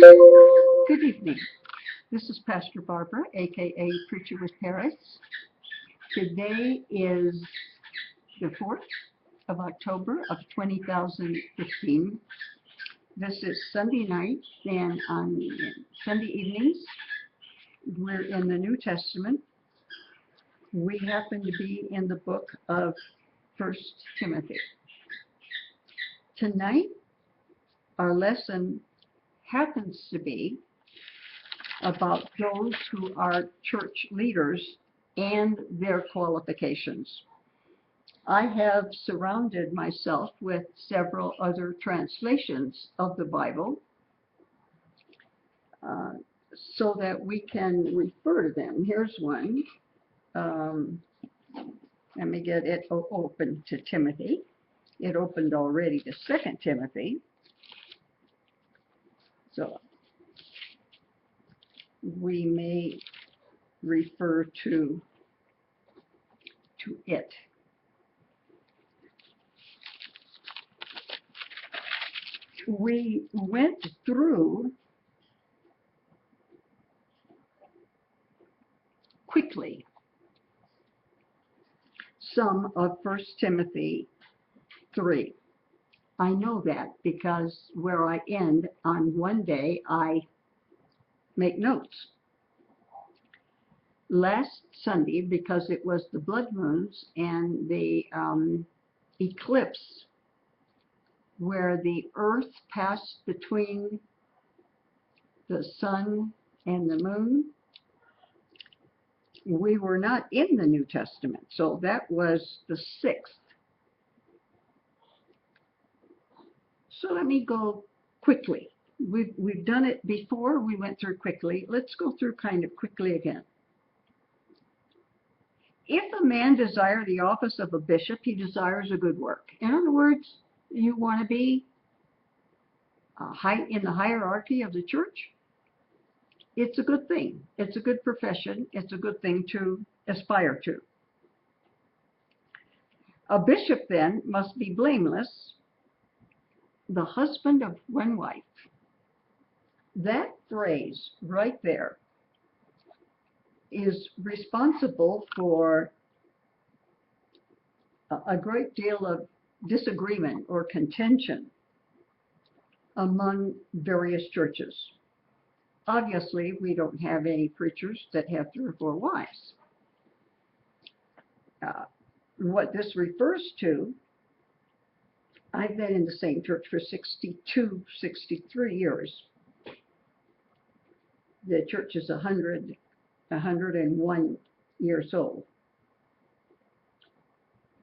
Good evening. This is Pastor Barbara, aka Preacher with Paris. Today is the 4th of October of 2015. This is Sunday night, and on Sunday evenings, we're in the New Testament. We happen to be in the book of 1 Timothy. Tonight, our lesson happens to be about those who are church leaders and their qualifications. I have surrounded myself with several other translations of the Bible so that we can refer to them. Here's one. Let me get it open to Timothy. It opened already to 2 Timothy. So we may refer to it. We went through quickly some of 1 Timothy 3. I know that because where I end on one day, I make notes. Last Sunday, because it was the blood moons and the eclipse where the earth passed between the sun and the moon, we were not in the New Testament. So that was the 6th. So let me go quickly. We've done it before. We went through quickly. Let's go through kind of quickly again. If a man desire the office of a bishop, he desires a good work. In other words, you want to be high in the hierarchy of the church. It's a good thing. It's a good profession. It's a good thing to aspire to. A bishop then must be blameless, the husband of one wife. That phrase right there is responsible for a great deal of disagreement or contention among various churches. Obviously, we don't have any preachers that have 3 or 4 wives. What this refers to, I've been in the same church for 62, 63 years. The church is 101 years old.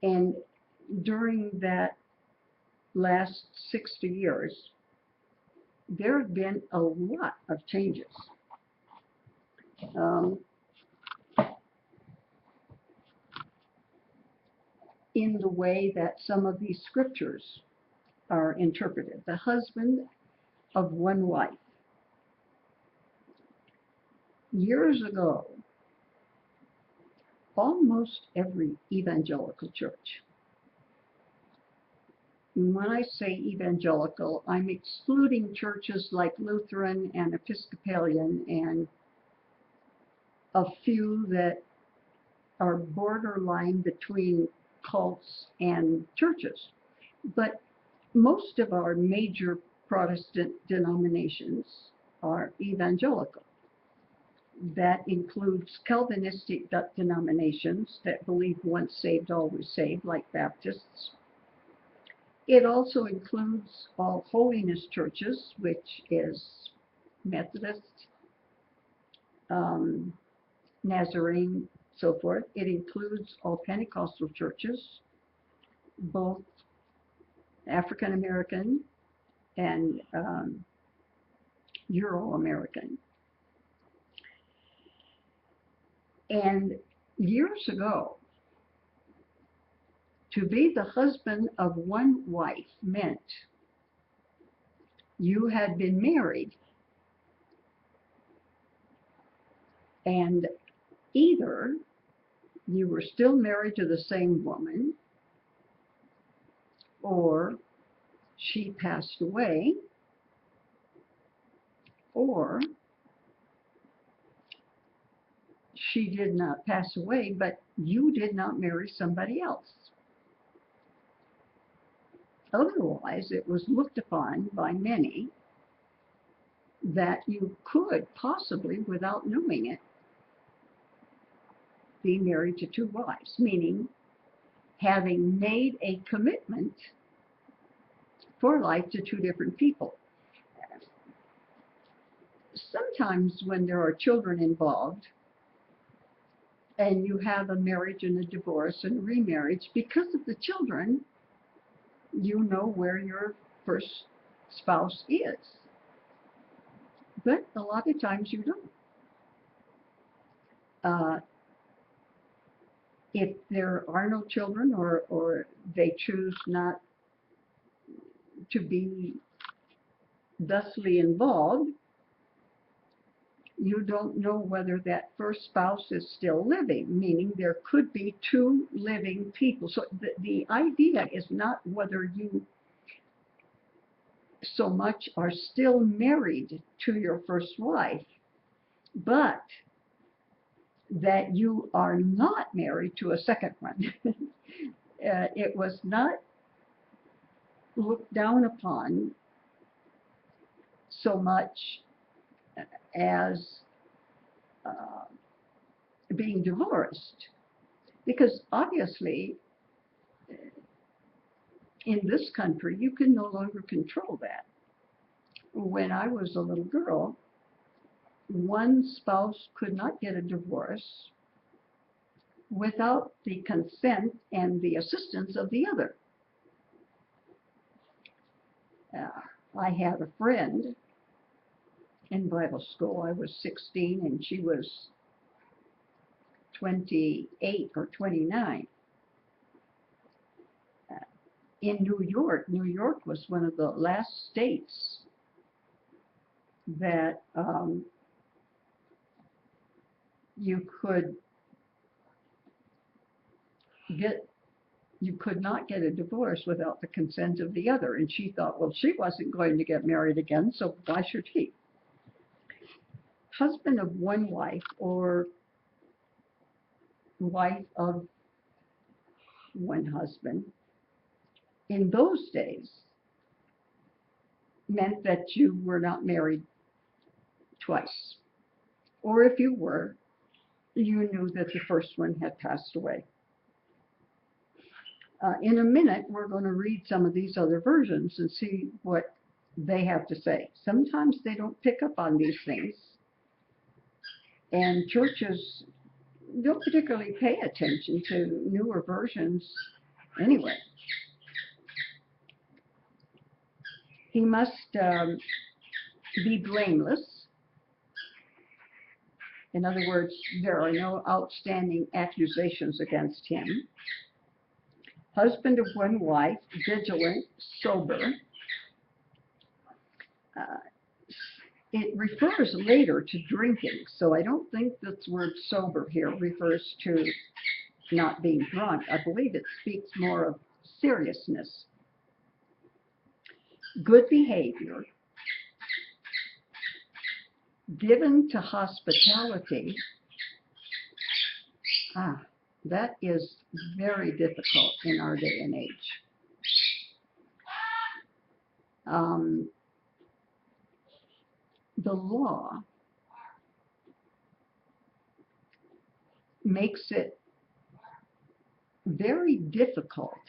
And during that last 60 years, there have been a lot of changes. In the way that some of these scriptures are interpreted. The husband of one wife. Years ago, almost every evangelical church, when I say evangelical, I'm excluding churches like Lutheran and Episcopalian and a few that are borderline between cults and churches. But most of our major Protestant denominations are evangelical. That includes Calvinistic denominations that believe once saved, always saved, like Baptists. It also includes all holiness churches, which is Methodist, Nazarene, so forth. It includes all Pentecostal churches, both African American and Euro American. And years ago, to be the husband of one wife meant you had been married, and either you were still married to the same woman, or she passed away, or she did not pass away, but you did not marry somebody else. Otherwise, it was looked upon by many that you could possibly, without knowing it, be married to two wives, meaning having made a commitment for life to two different people. Sometimes when there are children involved, and you have a marriage and a divorce and a remarriage, because of the children, you know where your first spouse is. But a lot of times you don't. If there are no children, or they choose not to be thusly involved, you don't know whether that first spouse is still living, meaning there could be two living people. So the idea is not whether you so much are still married to your first wife, but that you are not married to a second one. It was not looked down upon so much as being divorced, because obviously in this country you can no longer control that. When I was a little girl, one spouse could not get a divorce without the consent and the assistance of the other. I had a friend in Bible school. I was 16 and she was 28 or 29. In New York was one of the last states that you could not get a divorce without the consent of the other. And she thought, well, she wasn't going to get married again, so why should he? Husband of one wife or wife of one husband in those days meant that you were not married twice. Or if you were, you knew that the first one had passed away. In a minute, we're going to read some of these other versions and see what they have to say. Sometimes they don't pick up on these things, and churches don't particularly pay attention to newer versions anyway. He must be blameless. In other words, there are no outstanding accusations against him. Husband of one wife, vigilant, sober. It refers later to drinking, so I don't think this word sober here refers to not being drunk. I believe it speaks more of seriousness. Good behavior, given to hospitality. That is very difficult in our day and age. The law makes it very difficult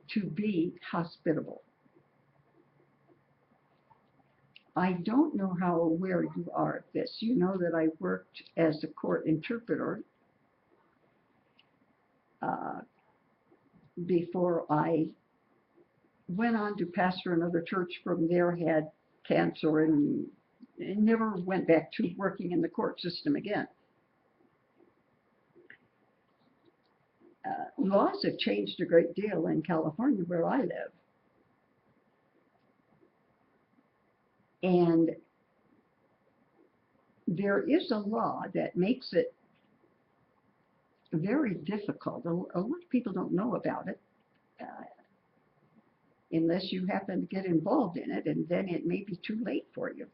to be hospitable. I don't know how aware you are of this. You know that I worked as a court interpreter before I went on to pastor another church. From there, had cancer and never went back to working in the court system again. Laws have changed a great deal in California, where I live. And there is a law that makes it very difficult. A lot of people don't know about it. unless you happen to get involved in it, and then it may be too late for you.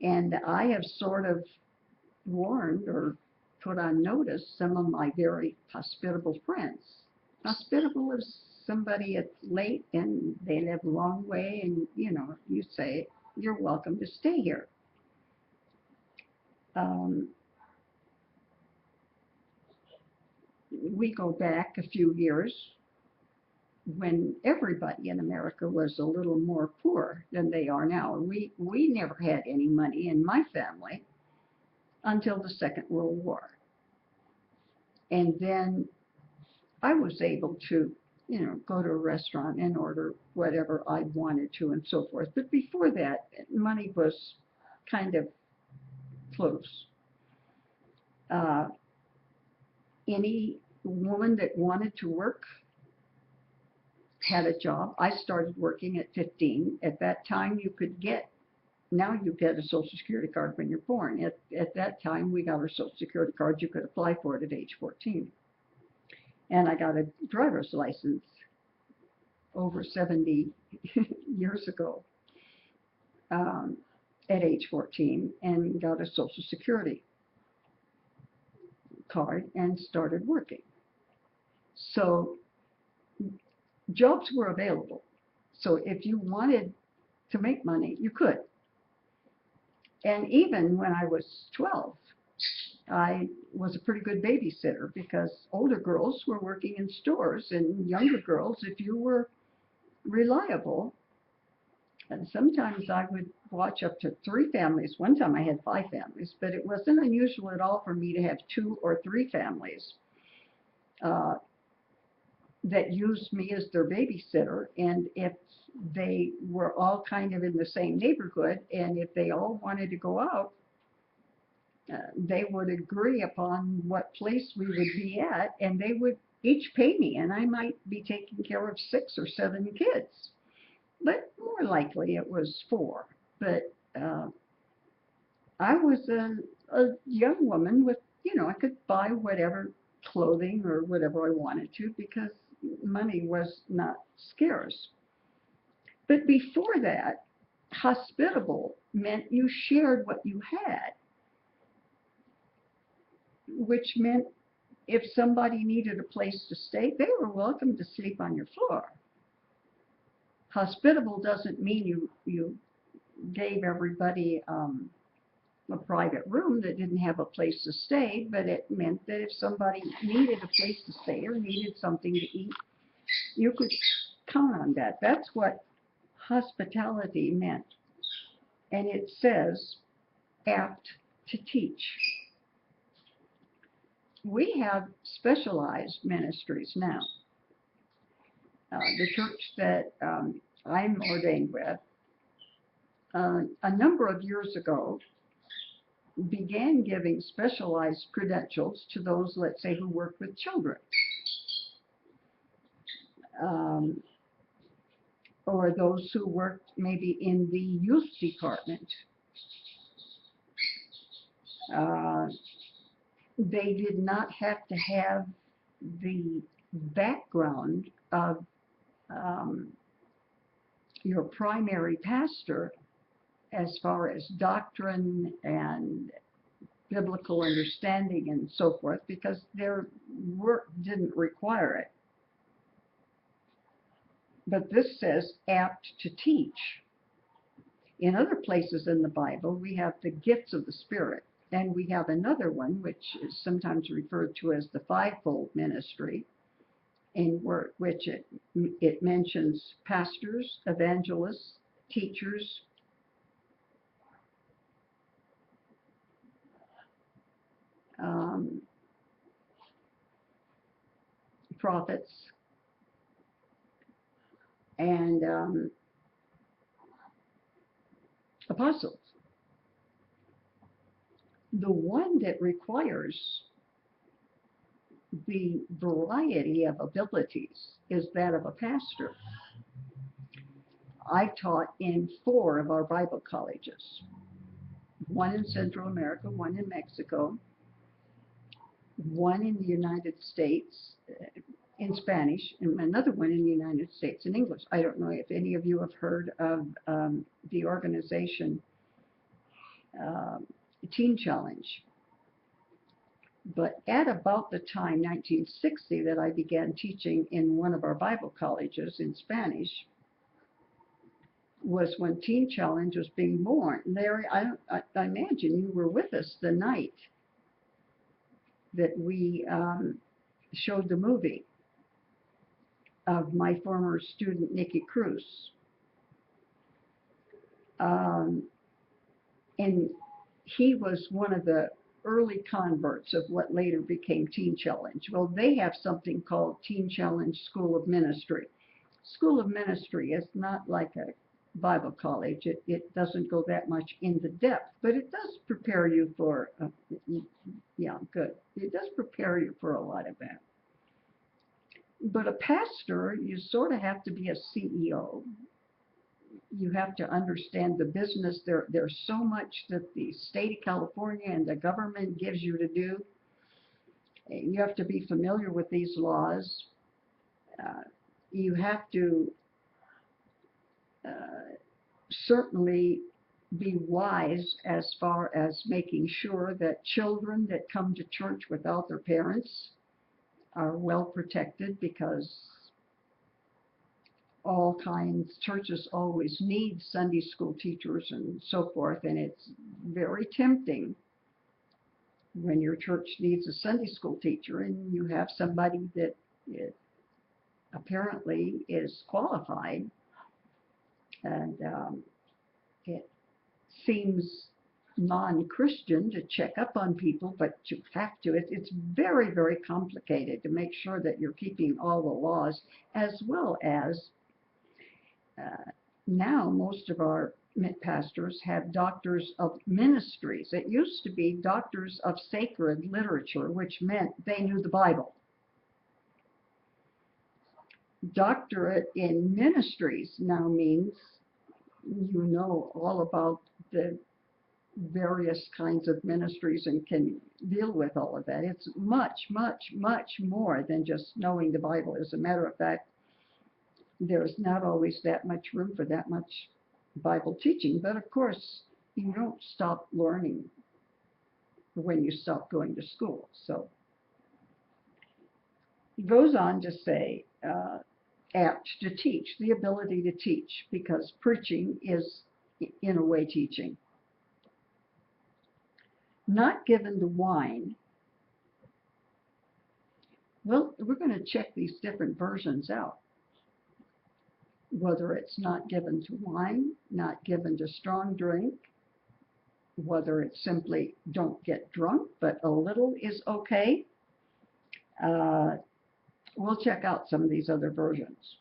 And I have sort of warned or put on notice some of my very hospitable friends. Hospitable is somebody that's late and they live a long way, and you say, you're welcome to stay here. We go back a few years when everybody in America was a little more poor than they are now. We never had any money in my family until the Second World War. And then I was able to, go to a restaurant and order whatever I wanted to and so forth. But before that, money was kind of close. Any woman that wanted to work had a job. I started working at 15. At that time, now you get a Social Security card when you're born. At that time, we got our Social Security card. You could apply for it at age 14. And I got a driver's license over 70 years ago at age 14, and got a Social Security card and started working. So jobs were available. So if you wanted to make money, you could. And even when I was 12, I was a pretty good babysitter because older girls were working in stores, and younger girls, if you were reliable, and sometimes I would watch up to 3 families. One time I had 5 families, but it wasn't unusual at all for me to have 2 or 3 families that used me as their babysitter. And if they were all kind of in the same neighborhood, and if they all wanted to go out, they would agree upon what place we would be at, and they would each pay me, and I might be taking care of 6 or 7 kids. But more likely it was 4. But I was a young woman with, I could buy whatever clothing or whatever I wanted to because money was not scarce. But before that, hospitable meant you shared what you had, which meant if somebody needed a place to stay, they were welcome to sleep on your floor. Hospitable doesn't mean you gave everybody a private room that didn't have a place to stay, but it meant that if somebody needed a place to stay or needed something to eat, you could count on that. That's what hospitality meant. And it says, apt to teach. We have specialized ministries now. The church that I'm ordained with, a number of years ago, began giving specialized credentials to those, let's say, who work with children, or those who worked maybe in the youth department. They did not have to have the background of your primary pastor as far as doctrine and biblical understanding and so forth, because their work didn't require it. But this says apt to teach. In other places in the Bible, we have the gifts of the Spirit, and we have another one which is sometimes referred to as the fivefold ministry, in which it mentions pastors, evangelists, teachers, prophets, and apostles. The one that requires the variety of abilities is that of a pastor. I taught in 4 of our Bible colleges, one in Central America, one in Mexico, one in the United States, in Spanish, and another one in the United States in English. I don't know if any of you have heard of the organization Teen Challenge. But at about the time, 1960, that I began teaching in one of our Bible colleges in Spanish, was when Teen Challenge was being born. Larry, I imagine you were with us the night that we showed the movie of my former student, Nikki Cruz. And he was one of the early converts of what later became Teen Challenge. Well, they have something called Teen Challenge School of Ministry. School of Ministry is not like a Bible college. It doesn't go that much into depth, but it does prepare you for, yeah, good. It does prepare you for a lot of that. But a pastor, you sort of have to be a CEO. You have to understand the business. There's so much that the state of California and the government gives you to do. You have to be familiar with these laws. You have to certainly be wise as far as making sure that children that come to church without their parents are well protected, because all kinds, churches always need Sunday school teachers and so forth, and it's very tempting when your church needs a Sunday school teacher and you have somebody that apparently is qualified, and it seems non-Christian to check up on people, but you have to. It's very, very complicated to make sure that you're keeping all the laws, as well as now most of our pastors have doctors of ministries. It used to be doctors of sacred literature, which meant they knew the Bible. Doctorate in ministries now means you know all about the various kinds of ministries and can deal with all of that. It's much, much, much more than just knowing the Bible. As a matter of fact, there's not always that much room for that much Bible teaching, but of course you don't stop learning when you stop going to school. So he goes on to say, apt to teach, the ability to teach, because preaching is in a way teaching. Not given to wine. Well, we're going to check these different versions out. Whether it's not given to wine, not given to strong drink, whether it's simply don't get drunk, but a little is okay. We'll check out some of these other versions.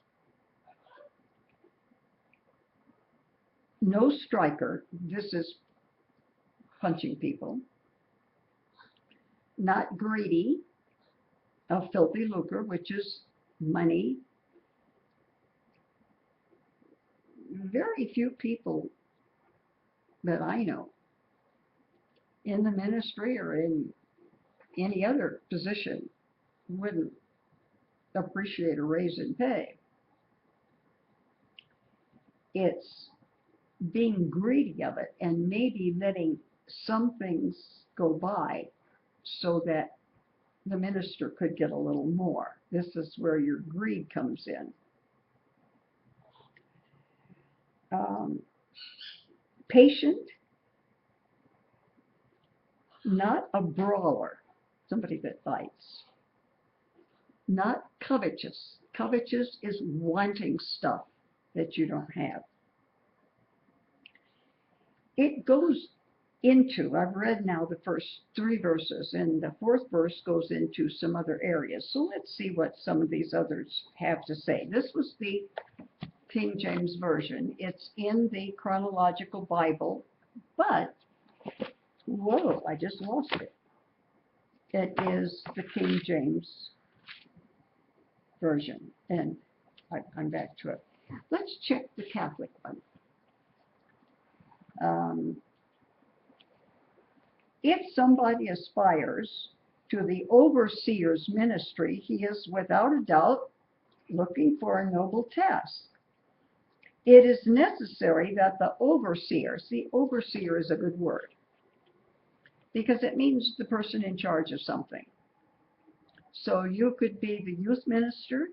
No striker, this is punching people. Not greedy of filthy lucre, which is money. Very few people that I know in the ministry or in any other position wouldn't appreciate a raise in pay. It's being greedy of it and maybe letting some things go by so that the minister could get a little more. This is where your greed comes in. Patient, not a brawler, somebody that fights. Not covetous. Covetous is wanting stuff that you don't have. It goes into, I've read now the first 3 verses, and the 4th verse goes into some other areas. So let's see what some of these others have to say. This was the King James Version. It's in the chronological Bible, but, whoa, I just lost it. It is the King James Version, and I'm back to it. Let's check the Catholic one. If somebody aspires to the overseer's ministry, he is without a doubt looking for a noble task. It is necessary that the overseer, see, overseer is a good word, because it means the person in charge of something. So you could be the youth minister,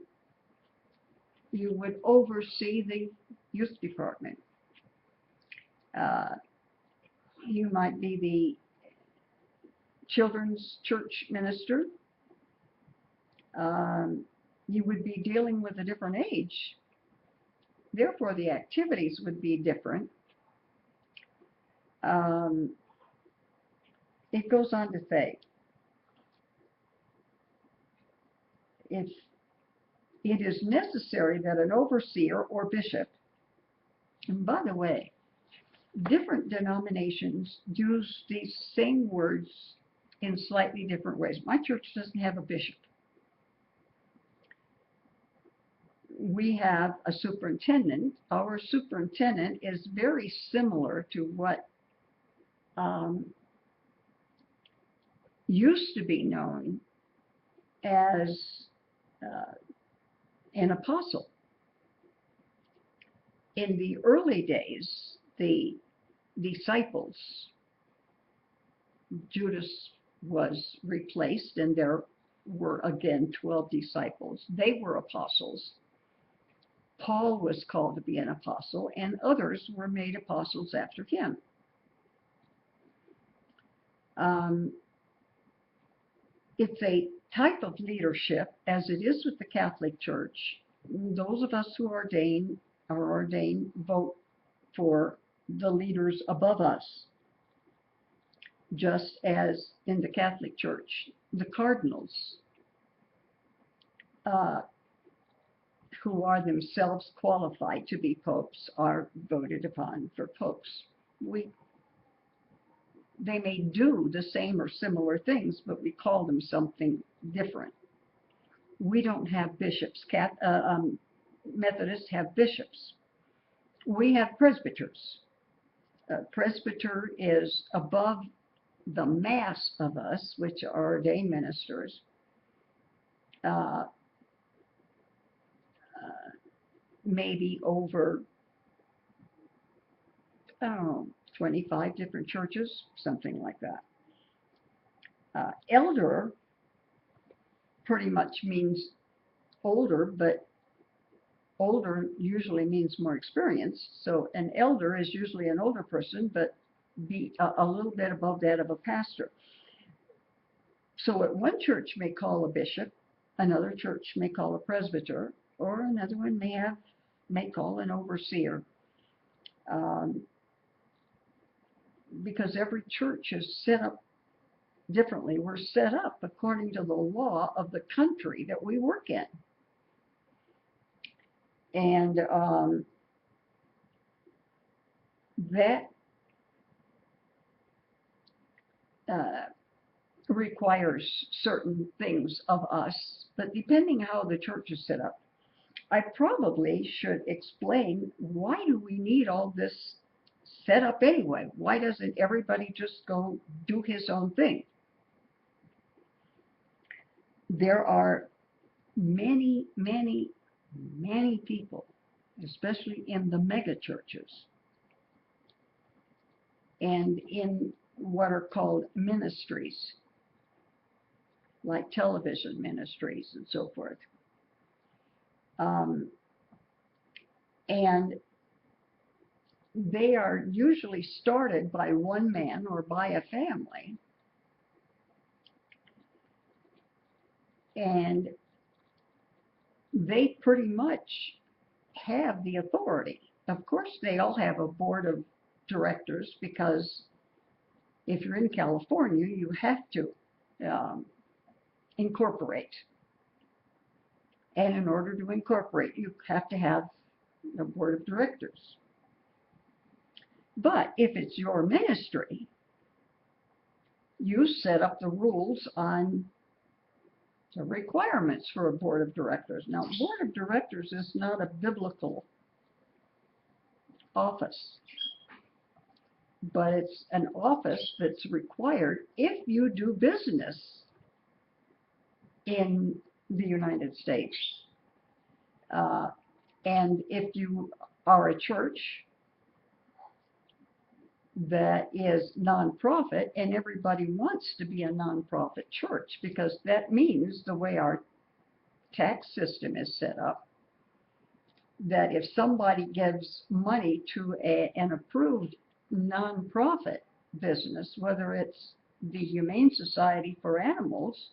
you would oversee the youth department. You might be the children's church minister. You would be dealing with a different age. Therefore, the activities would be different. It goes on to say, if it is necessary that an overseer or bishop, and by the way, different denominations use these same words in slightly different ways. My church doesn't have a bishop. We have a superintendent. Our superintendent is very similar to what used to be known as an apostle. In the early days, the disciples, Judas was replaced, and there were again 12 disciples. They were apostles. Paul was called to be an apostle, and others were made apostles after him. It's a type of leadership, as it is with the Catholic Church. Those of us who are ordained vote for the leaders above us, just as in the Catholic Church, the cardinals, who are themselves qualified to be popes, are voted upon for popes. They may do the same or similar things, but we call them something different. We don't have bishops. Methodists have bishops. We have presbyters. Presbyter is above the mass of us, which are ordained ministers. Maybe over, I don't know, 25 different churches, something like that. Elder pretty much means older, but older usually means more experienced. So an elder is usually an older person, but be a little bit above that of a pastor. So what one church may call a bishop, another church may call a presbyter, or another one may call an overseer. Because every church is set up differently. We're set up according to the law of the country that we work in. And that requires certain things of us, but depending how the church is set up, I probably should explain, why do we need all this set up anyway? Why doesn't everybody just go do his own thing? There are many, many, many people, especially in the mega churches and in what are called ministries, like television ministries and so forth. And they are usually started by one man or by a family. And they pretty much have the authority. Of course, they all have a board of directors, because if you're in California, you have to incorporate. And in order to incorporate, you have to have a board of directors. But if it's your ministry, you set up the rules on the requirements for a board of directors. Now, board of directors is not a biblical office, but it's an office that's required if you do business in the United States. And if you are a church that is nonprofit, and everybody wants to be a nonprofit church, because that means the way our tax system is set up, that if somebody gives money to an approved nonprofit business, whether it's the Humane Society for Animals,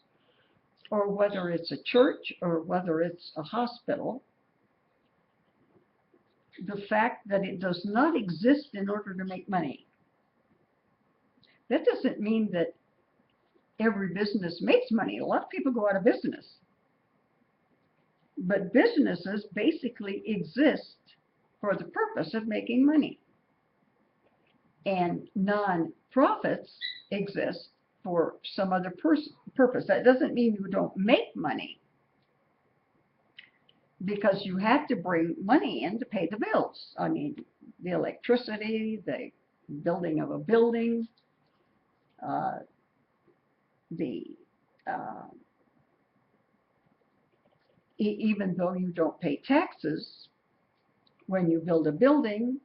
or whether it's a church, or whether it's a hospital, the fact that it does not exist in order to make money, that doesn't mean that every business makes money. A lot of people go out of business. But businesses basically exist for the purpose of making money. And non-profits exist for some other purpose. That doesn't mean you don't make money, because you have to bring money in to pay the bills. I mean, the electricity, the building of a building, even though you don't pay taxes, when you build a building,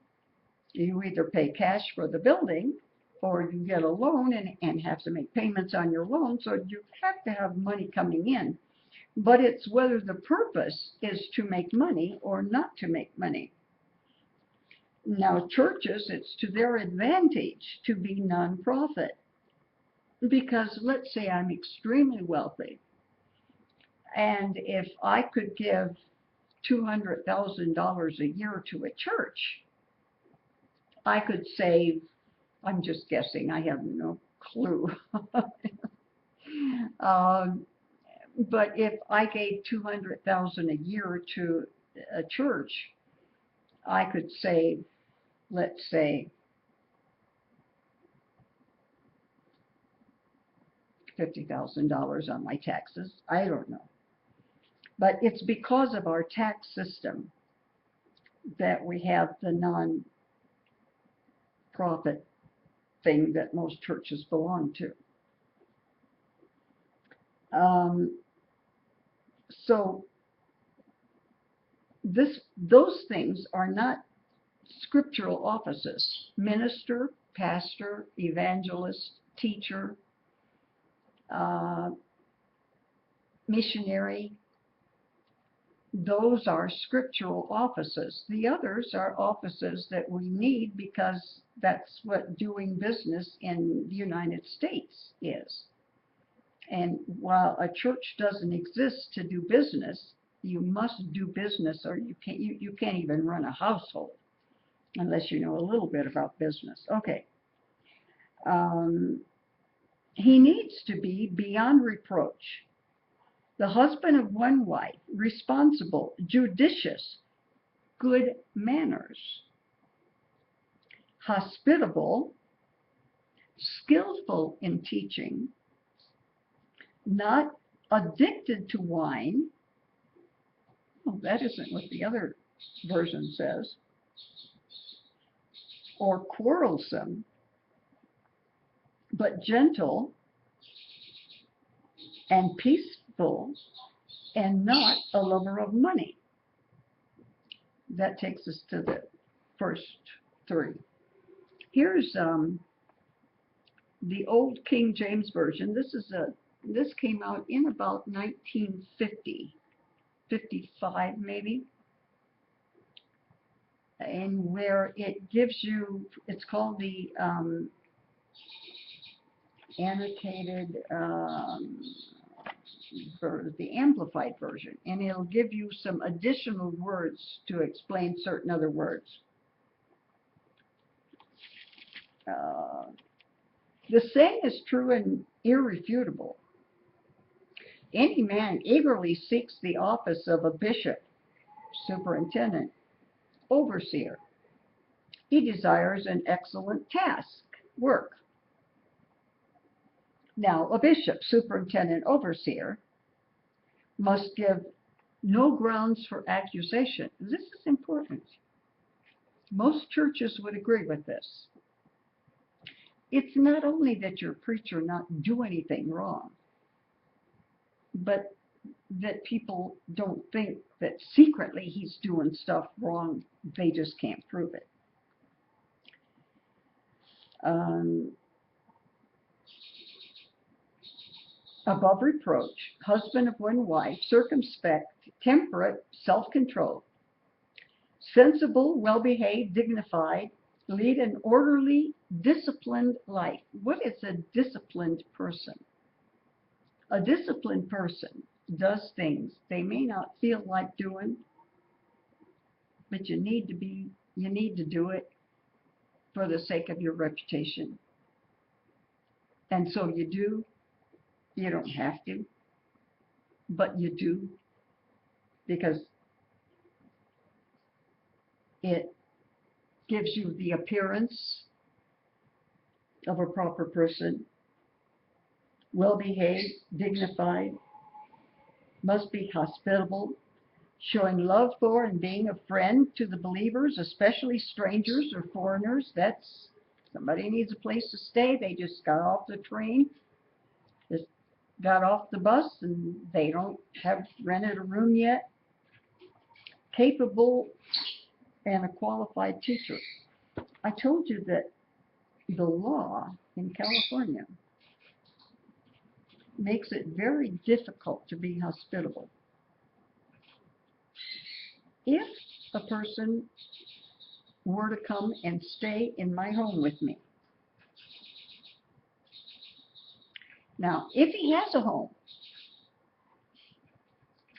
you either pay cash for the building, or you get a loan and have to make payments on your loan, so you have to have money coming in. But it's whether the purpose is to make money or not to make money. Now, churches, it's to their advantage to be nonprofit, because let's say I'm extremely wealthy, and if I could give $200,000 a year to a church, I could save, I'm just guessing, I have no clue. But if I gave $200,000 a year to a church, I could save, let's say, $50,000 on my taxes. I don't know. But it's because of our tax system that we have the non-profit thing that most churches belong to. So those things are not scriptural offices. Minister, pastor, evangelist, teacher, missionary, those are scriptural offices. The others are offices that we need because that's what doing business in the United States is. And while a church doesn't exist to do business, you must do business, or you can't even run a household unless you know a little bit about business. Okay. He needs to be beyond reproach, the husband of one wife, responsible, judicious, good manners, hospitable, skillful in teaching, not addicted to wine. Oh, that isn't what the other version says. Or quarrelsome, but gentle and peaceful, and not a lover of money. That takes us to the first three. Here's the old King James Version. This came out in about 1950, 55 maybe, and where it gives you, it's called the annotated, the amplified version, and it'll give you some additional words to explain certain other words. The saying is true and irrefutable. Any man eagerly seeks the office of a bishop, superintendent, overseer. He desires an excellent task, work. Now, a bishop, superintendent, overseer must give no grounds for accusation. This is important. Most churches would agree with this. It's not only that your preacher not do anything wrong, but that people don't think that secretly he's doing stuff wrong. They just can't prove it. Above reproach, husband of one wife, circumspect, temperate, self-controlled, sensible, well-behaved, dignified, lead an orderly, disciplined life. What is a disciplined person? A disciplined person does things they may not feel like doing, but you need to do it for the sake of your reputation. And so you do. You don't have to, but you do, because it gives you the appearance of a proper person, well-behaved, dignified, must be hospitable, showing love for and being a friend to the believers, especially strangers or foreigners. That's somebody needs a place to stay. They just got off the train, just got off the bus, and they don't have rented a room yet. Capable and a qualified teacher. I told you that the law in California makes it very difficult to be hospitable. If a person were to come and stay in my home with me, now if he has a home,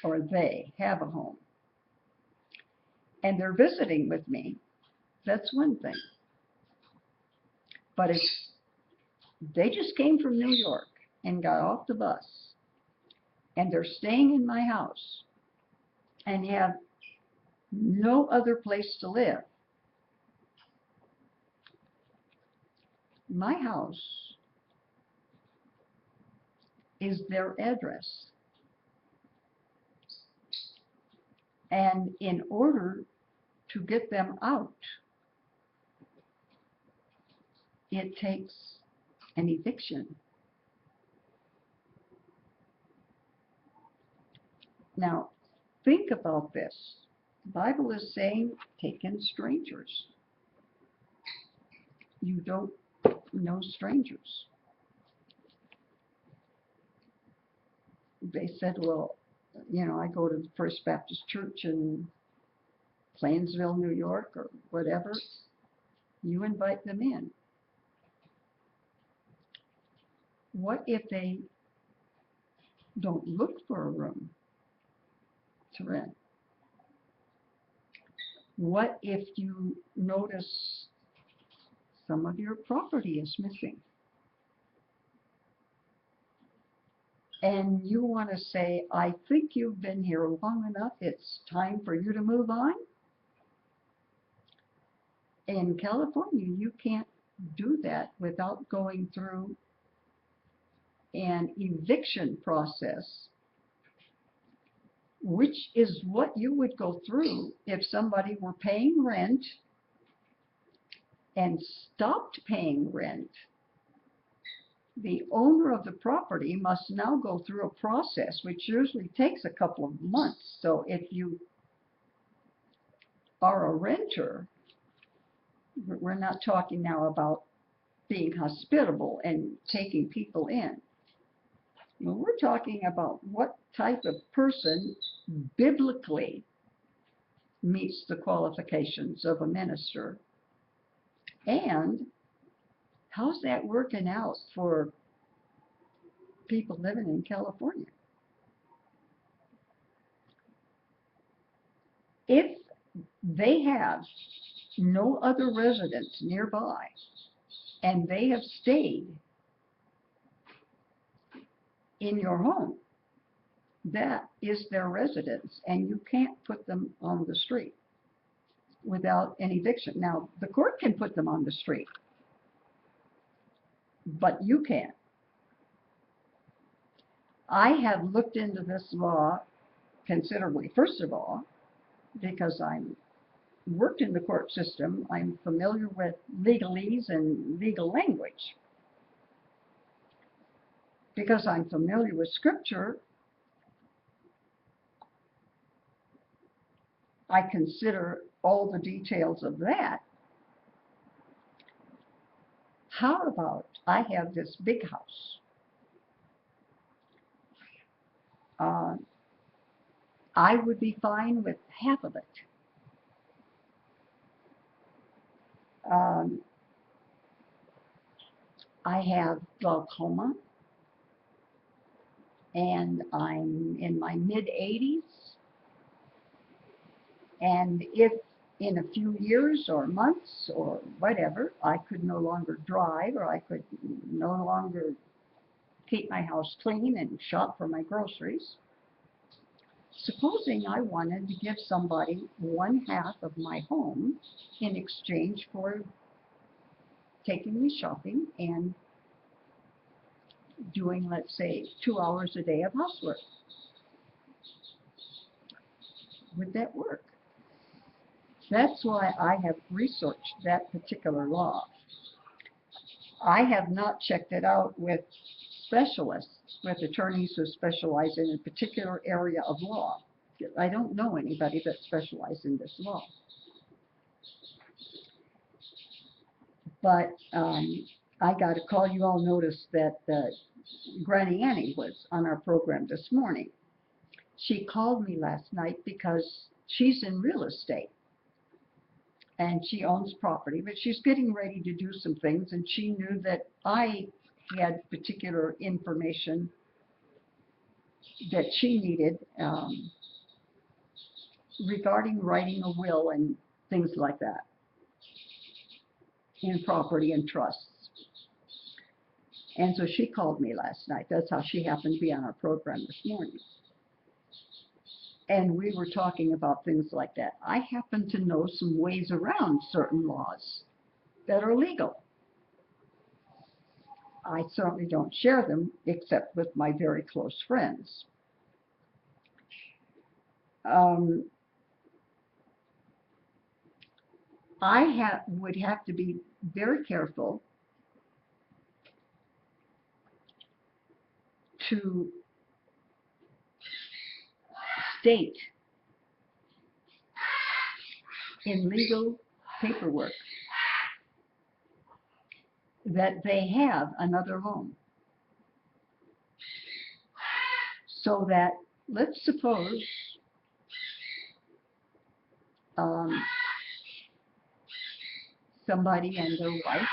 or they have a home, and they're visiting with me, that's one thing. But if they just came from New York and got off the bus, and they're staying in my house, and have no other place to live, my house is their address. And in order to get them out, it takes an eviction. Now, think about this. The Bible is saying, take in strangers. You don't know strangers. They said, well, I go to the First Baptist Church in Plainville, New York, or whatever. You invite them in. What if they don't look for a room to rent? What if you notice some of your property is missing? And you want to say, I think you've been here long enough, it's time for you to move on? In California, you can't do that without going through an eviction process, which is what you would go through if somebody were paying rent and stopped paying rent. The owner of the property must now go through a process which usually takes a couple of months. So if you are a renter, we're not talking now about being hospitable and taking people in. We're talking about what type of person biblically meets the qualifications of a minister, and how's that working out for people living in California? If they have no other residents nearby and they have stayed in your home, that is their residence, and you can't put them on the street without an eviction. Now, the court can put them on the street, but you can't. I have looked into this law considerably. First of all, because I'm worked in the court system, I'm familiar with legalese and legal language. Because I'm familiar with Scripture, I consider all the details of that, how about I have this big house? I would be fine with half of it. I have glaucoma, and I'm in my mid-80s, and if in a few years or months or whatever, I could no longer drive, or I could no longer keep my house clean and shop for my groceries, supposing I wanted to give somebody one half of my home in exchange for taking me shopping and doing, let's say, 2 hours a day of housework. Would that work? That's why I have researched that particular law. I have not checked it out with specialists, with attorneys who specialize in a particular area of law. I don't know anybody that specializes in this law. But I got a call. You all noticed that Granny Annie was on our program this morning. She called me last night because she's in real estate and she owns property, but she's getting ready to do some things, and she knew that I had particular information that she needed regarding writing a will and things like that in property and trusts. And so she called me last night. That's how she happened to be on our program this morning. And we were talking about things like that. I happen to know some ways around certain laws that are legal. I certainly don't share them except with my very close friends. I would have to be very careful to state in legal paperwork that they have another home. So that, let's suppose somebody and their wife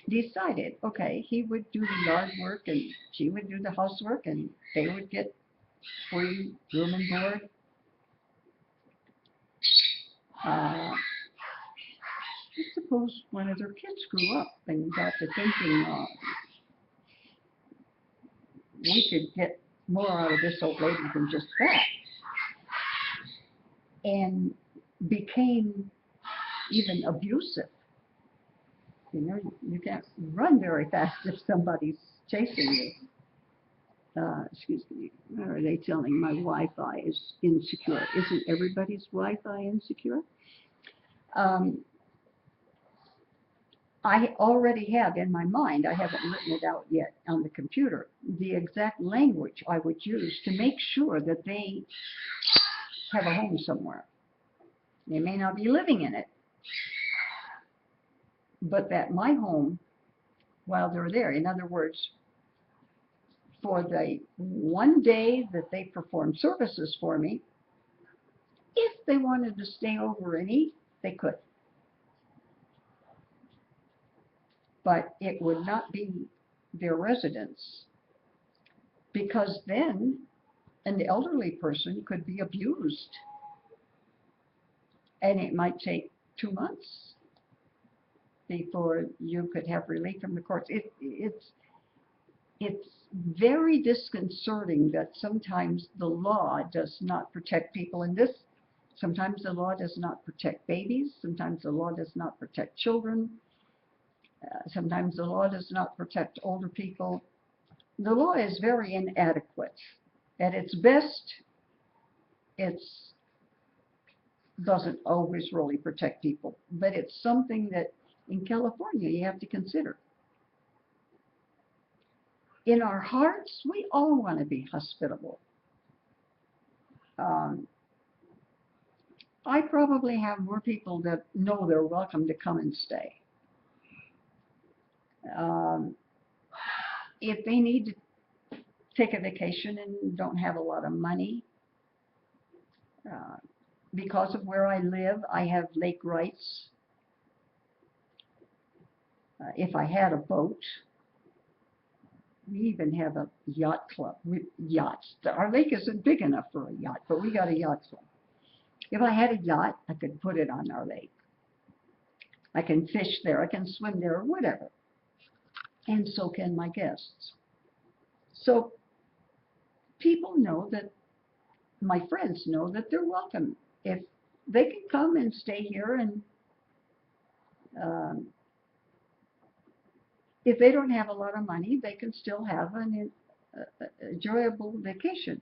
decided, okay, he would do the yard work and she would do the housework, and they would get free room and board. Let's suppose one of their kids grew up and got to thinking, we could get more out of this old lady than just that, and became even abusive. You know, you can't run very fast if somebody's chasing you. Excuse me, or are they telling my Wi-Fi is insecure? Isn't everybody's Wi-Fi insecure? I already have in my mind, I haven't written it out yet on the computer, the exact language I would use to make sure that they have a home somewhere. They may not be living in it, but that my home, while they're there, in other words, for the one day that they perform services for me, if they wanted to stay over and eat, they could. But it would not be their residence, because then an elderly person could be abused, and it might take 2 months before you could have relief from the courts. It's very disconcerting that sometimes the law does not protect people in this. Sometimes the law does not protect babies. Sometimes the law does not protect children. Sometimes the law does not protect older people. The law is very inadequate. At its best, it doesn't always really protect people, but it's something that in California you have to consider. In our hearts, we all want to be hospitable. Um, I probably have more people that know they're welcome to come and stay. Um, if they need to take a vacation and don't have a lot of money, uh, because of where I live, I have lake rights. If I had a boat, we even have a yacht club with yachts. Our lake isn't big enough for a yacht, but we got a yacht club. If I had a yacht, I could put it on our lake. I can fish there, I can swim there, or whatever. And so can my guests. So people know that, my friends know that they're welcome. If they can come and stay here, and um, if they don't have a lot of money, they can still have an enjoyable vacation.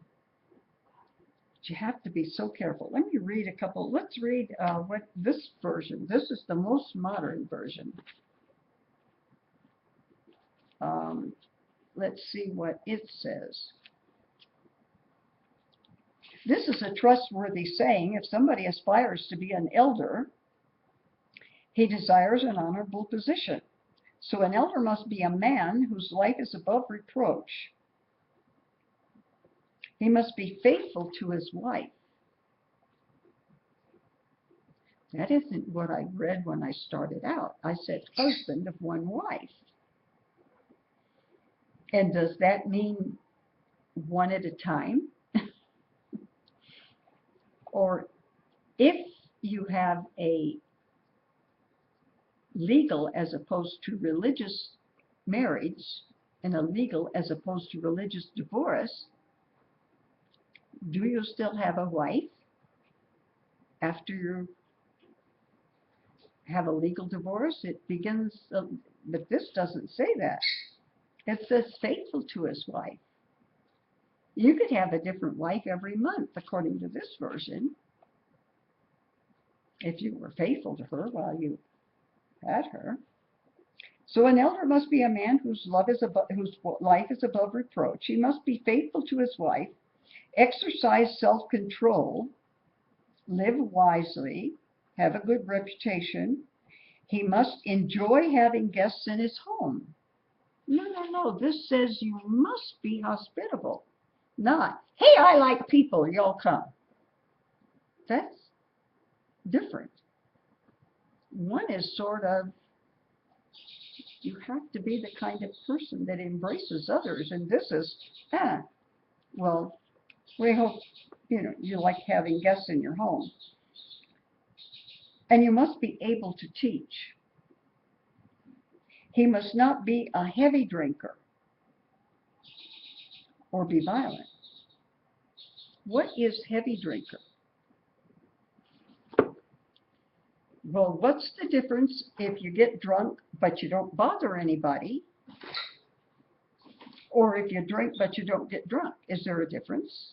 But you have to be so careful. Let me read a couple. Let's read what this version. This is the most modern version. Let's see what it says. This is a trustworthy saying. If somebody aspires to be an elder, he desires an honorable position. So an elder must be a man whose life is above reproach. He must be faithful to his wife. That isn't what I read when I started out. I said husband of one wife. And does that mean one at a time? Or if you have a legal as opposed to religious marriage and a legal as opposed to religious divorce, do you still have a wife after you have a legal divorce? It begins, but this doesn't say that. It says faithful to his wife. You could have a different wife every month, according to this version, if you were faithful to her while you had her. So an elder must be a man whose life is above reproach. He must be faithful to his wife, exercise self-control, live wisely, have a good reputation. He must enjoy having guests in his home. No. This says you must be hospitable. Not, hey, I like people, y'all come. That's different. One is sort of, you have to be the kind of person that embraces others. And this is, well, we hope, you like having guests in your home. And you must be able to teach. He must not be a heavy drinker or be violent. What is heavy drinker? Well, what's the difference if you get drunk but you don't bother anybody, or if you drink but you don't get drunk? Is there a difference?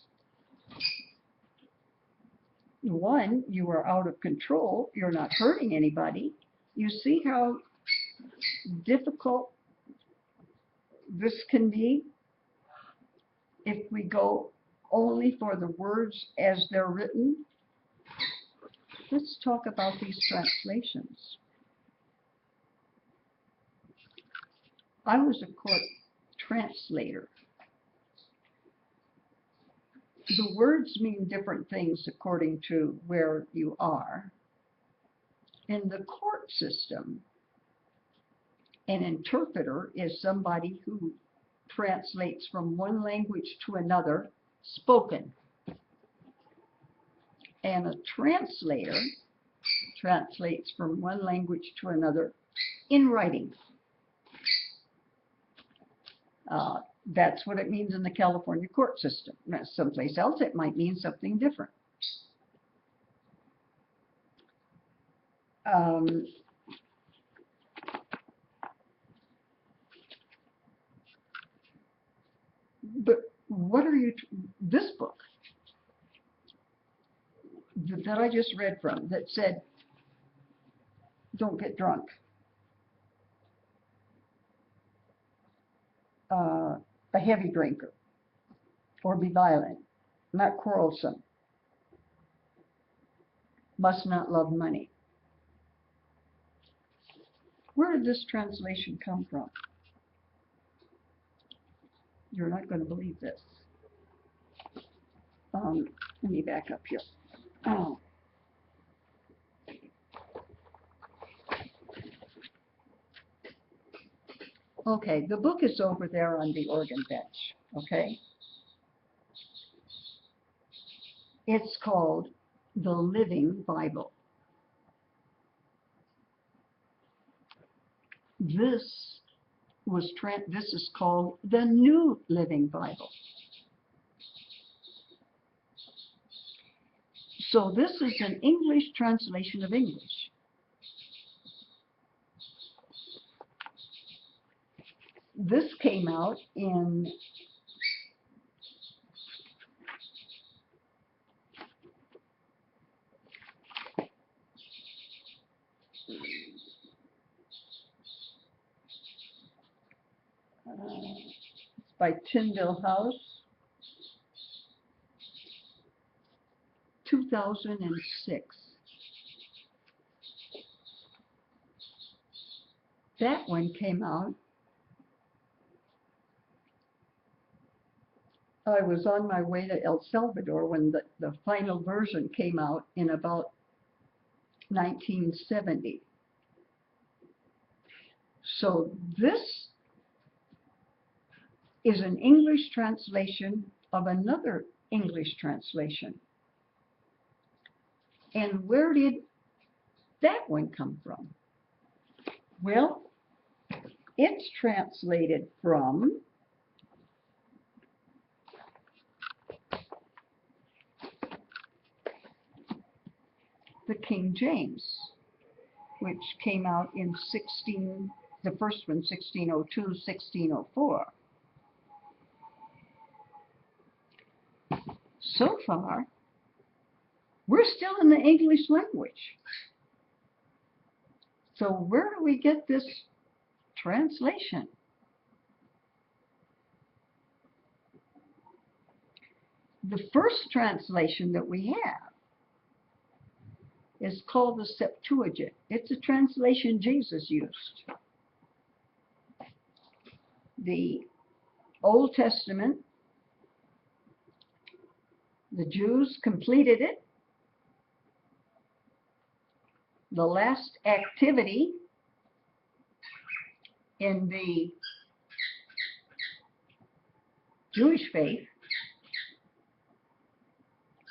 One, you are out of control. You're not hurting anybody. You see how difficult this can be if we go only for the words as they're written. Let's talk about these translations. I was a court translator. The words mean different things according to where you are. In the court system, an interpreter is somebody who translates from one language to another, spoken. And a translator translates from one language to another in writing. That's what it means in the California court system. Now, someplace else it might mean something different. But what are you, this book that I just read from that said, don't get drunk, a heavy drinker, or be violent, not quarrelsome. must not love money. Where did this translation come from? You're not going to believe this. Let me back up here. Oh. Okay, the book is over there on the organ bench, okay? It's called The Living Bible. This is called the New Living Bible. So this is an English translation of English. This came out in by Tyndale House, 2006. That one came out. I was on my way to El Salvador when the final version came out in about 1970. So this is an English translation of another English translation. And where did that one come from? Well, it's translated from the King James, which came out in the first one, 1602, 1604. So far, we're still in the English language. So where do we get this translation? The first translation that we have is called the Septuagint. It's a translation Jesus used. The Old Testament, the Jews completed it. The last activity in the Jewish faith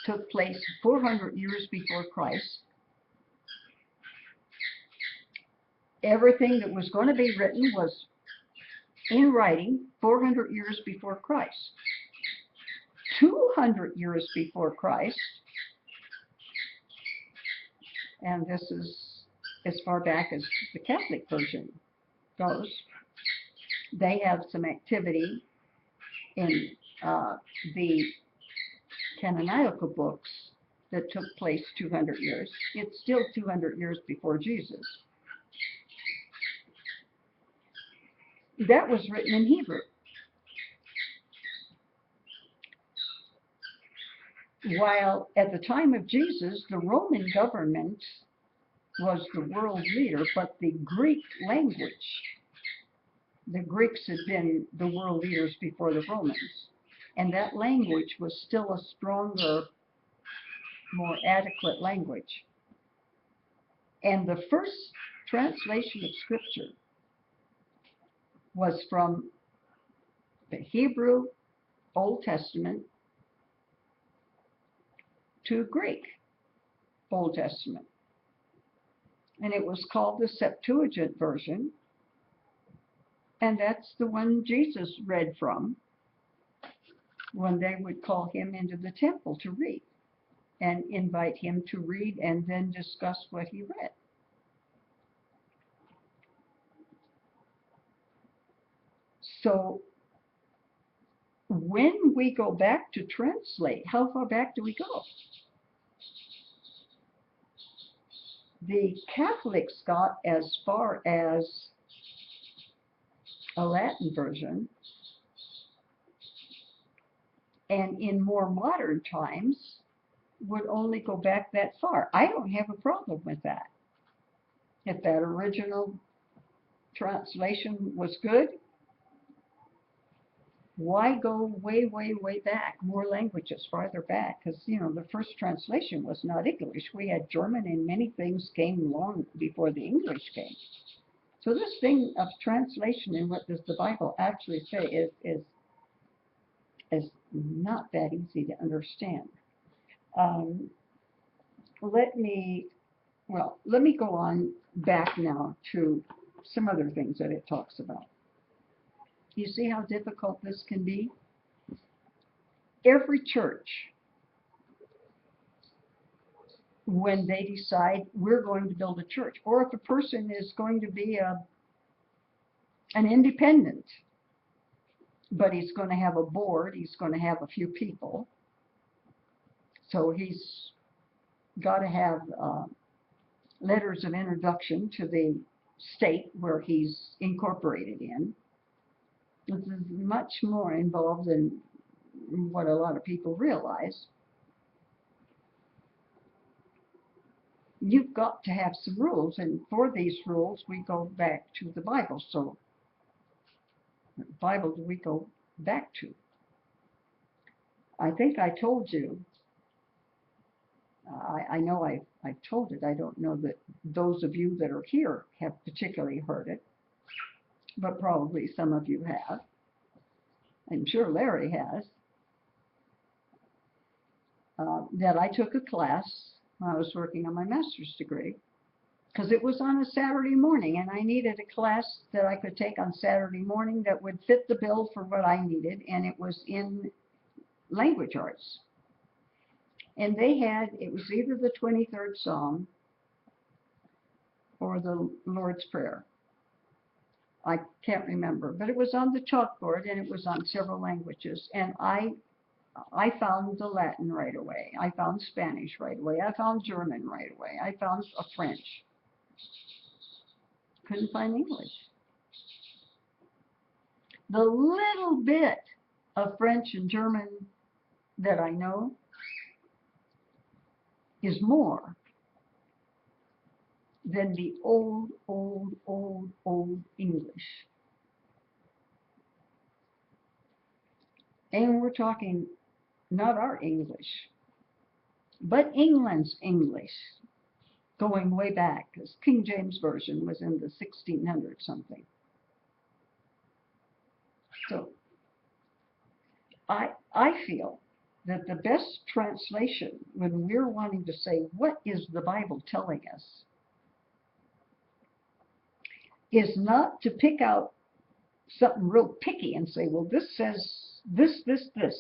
took place 400 years before Christ. Everything that was going to be written was in writing 400 years before Christ. 200 years before Christ, and this is as far back as the Catholic version goes, they have some activity in the canonical books that took place 200 years. It's still 200 years before Jesus. That was written in Hebrew. While at the time of Jesus, the Roman government was the world leader, but the Greek language, the Greeks had been the world leaders before the Romans, and that language was still a stronger, more adequate language. And the first translation of Scripture was from the Hebrew Old Testament to Greek Old Testament. And it was called the Septuagint version. And that's the one Jesus read from when they would call him into the temple to read and invite him to read and then discuss what he read. So when we go back to translate, how far back do we go? The Catholics got as far as a Latin version, and in more modern times, would only go back that far. I don't have a problem with that. If that original translation was good, why go way, way, way back, more languages farther back? Because, you know, the first translation was not English. We had German, and many things came long before the English came. So this thing of translation and what does the Bible actually say is not that easy to understand. Let me go on back now to some other things that it talks about. You see how difficult this can be? Every church, when they decide we're going to build a church, or if a person is going to be an independent, but he's going to have a board, he's going to have a few people, so he's got to have letters of introduction to the state where he's incorporated in. This is much more involved than what a lot of people realize. You've got to have some rules, and for these rules we go back to the Bible. So what Bible do we go back to? I think I told you, I know I've told it. I don't know that those of you that are here have particularly heard it, but probably some of you have. I'm sure Larry has. That I took a class when I was working on my master's degree, because it was on a Saturday morning, and I needed a class that I could take on Saturday morning that would fit the bill for what I needed, and it was in language arts. And they had, it was either the 23rd Psalm or the Lord's Prayer. I can't remember, but it was on the chalkboard, and it was on several languages, and I found the Latin right away. I found Spanish right away. I found German right away. I found a French. Couldn't find English. The little bit of French and German that I know is more than the old English. And we're talking not our English, but England's English, going way back, because King James Version was in the 1600 something. So I feel that the best translation, when we're wanting to say, what is the Bible telling us, is not to pick out something real picky and say, well, this says this.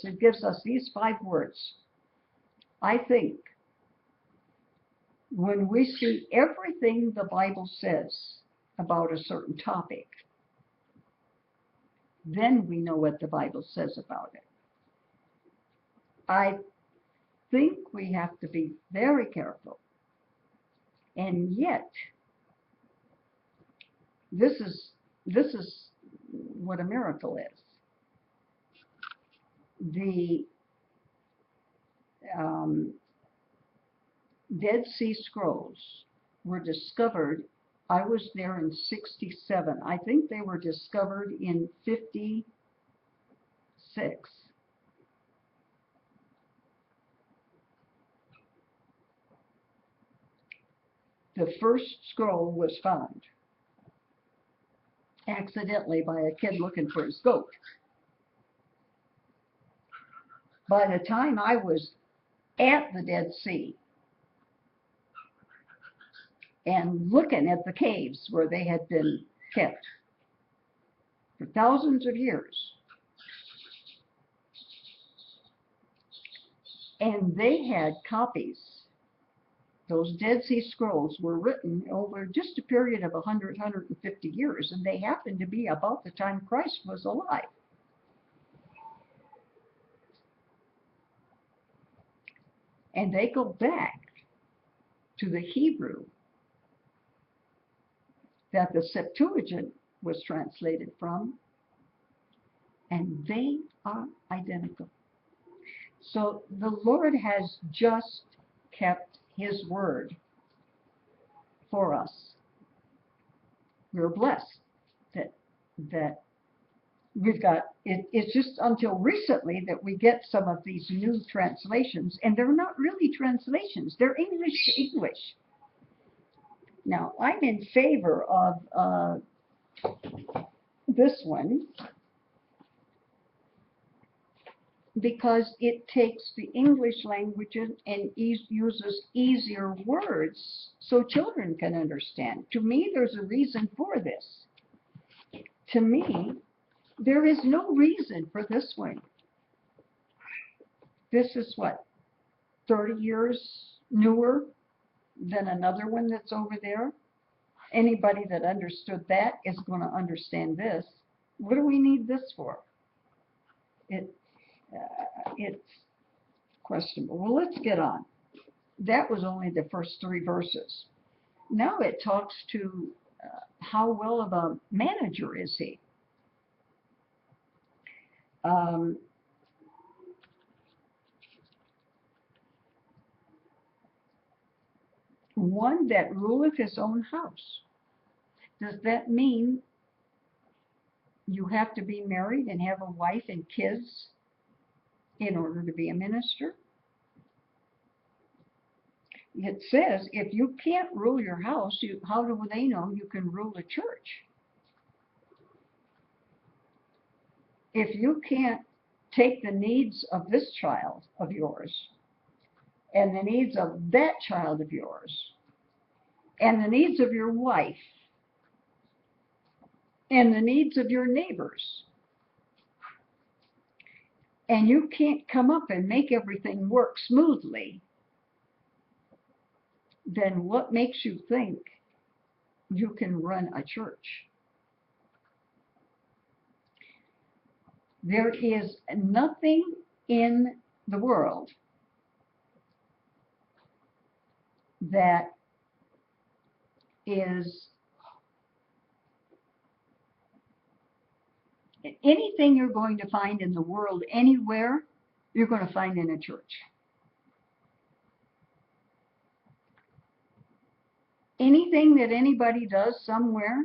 It gives us these 5 words. I think when we see everything the Bible says about a certain topic, then we know what the Bible says about it. I think we have to be very careful. And yet, this is what a miracle is. The Dead Sea Scrolls were discovered, I was there in 67. I think they were discovered in 56. The first scroll was found accidentally by a kid looking for his goat. By the time I was at the Dead Sea and looking at the caves where they had been kept for thousands of years, and they had copies. Those Dead Sea Scrolls were written over just a period of 100, 150 years, and they happened to be about the time Christ was alive. And they go back to the Hebrew that the Septuagint was translated from, and they are identical. So the Lord has just kept His word for us. We're blessed that we've got it. It's just until recently that we get some of these new translations, and they're not really translations. They're English to English. Now, I'm in favor of this one because it takes the English language and uses easier words so children can understand. To me, there's a reason for this. To me, there is no reason for this one. This is what, 30 years newer than another one that's over there? Anybody that understood that is going to understand this. What do we need this for? It's questionable. Well, let's get on. That was only the first 3 verses. Now it talks to how well of a manager is he. One that ruleth his own house. Does that mean you have to be married and have a wife and kids in order to be a minister? It says, if you can't rule your house, how do they know you can rule a church? If you can't take the needs of this child of yours, and the needs of that child of yours, and the needs of your wife, and the needs of your neighbors, and you can't come up and make everything work smoothly, then what makes you think you can run a church? There is nothing in the world that is anything you're going to find in the world anywhere, you're going to find in a church. Anything that anybody does somewhere,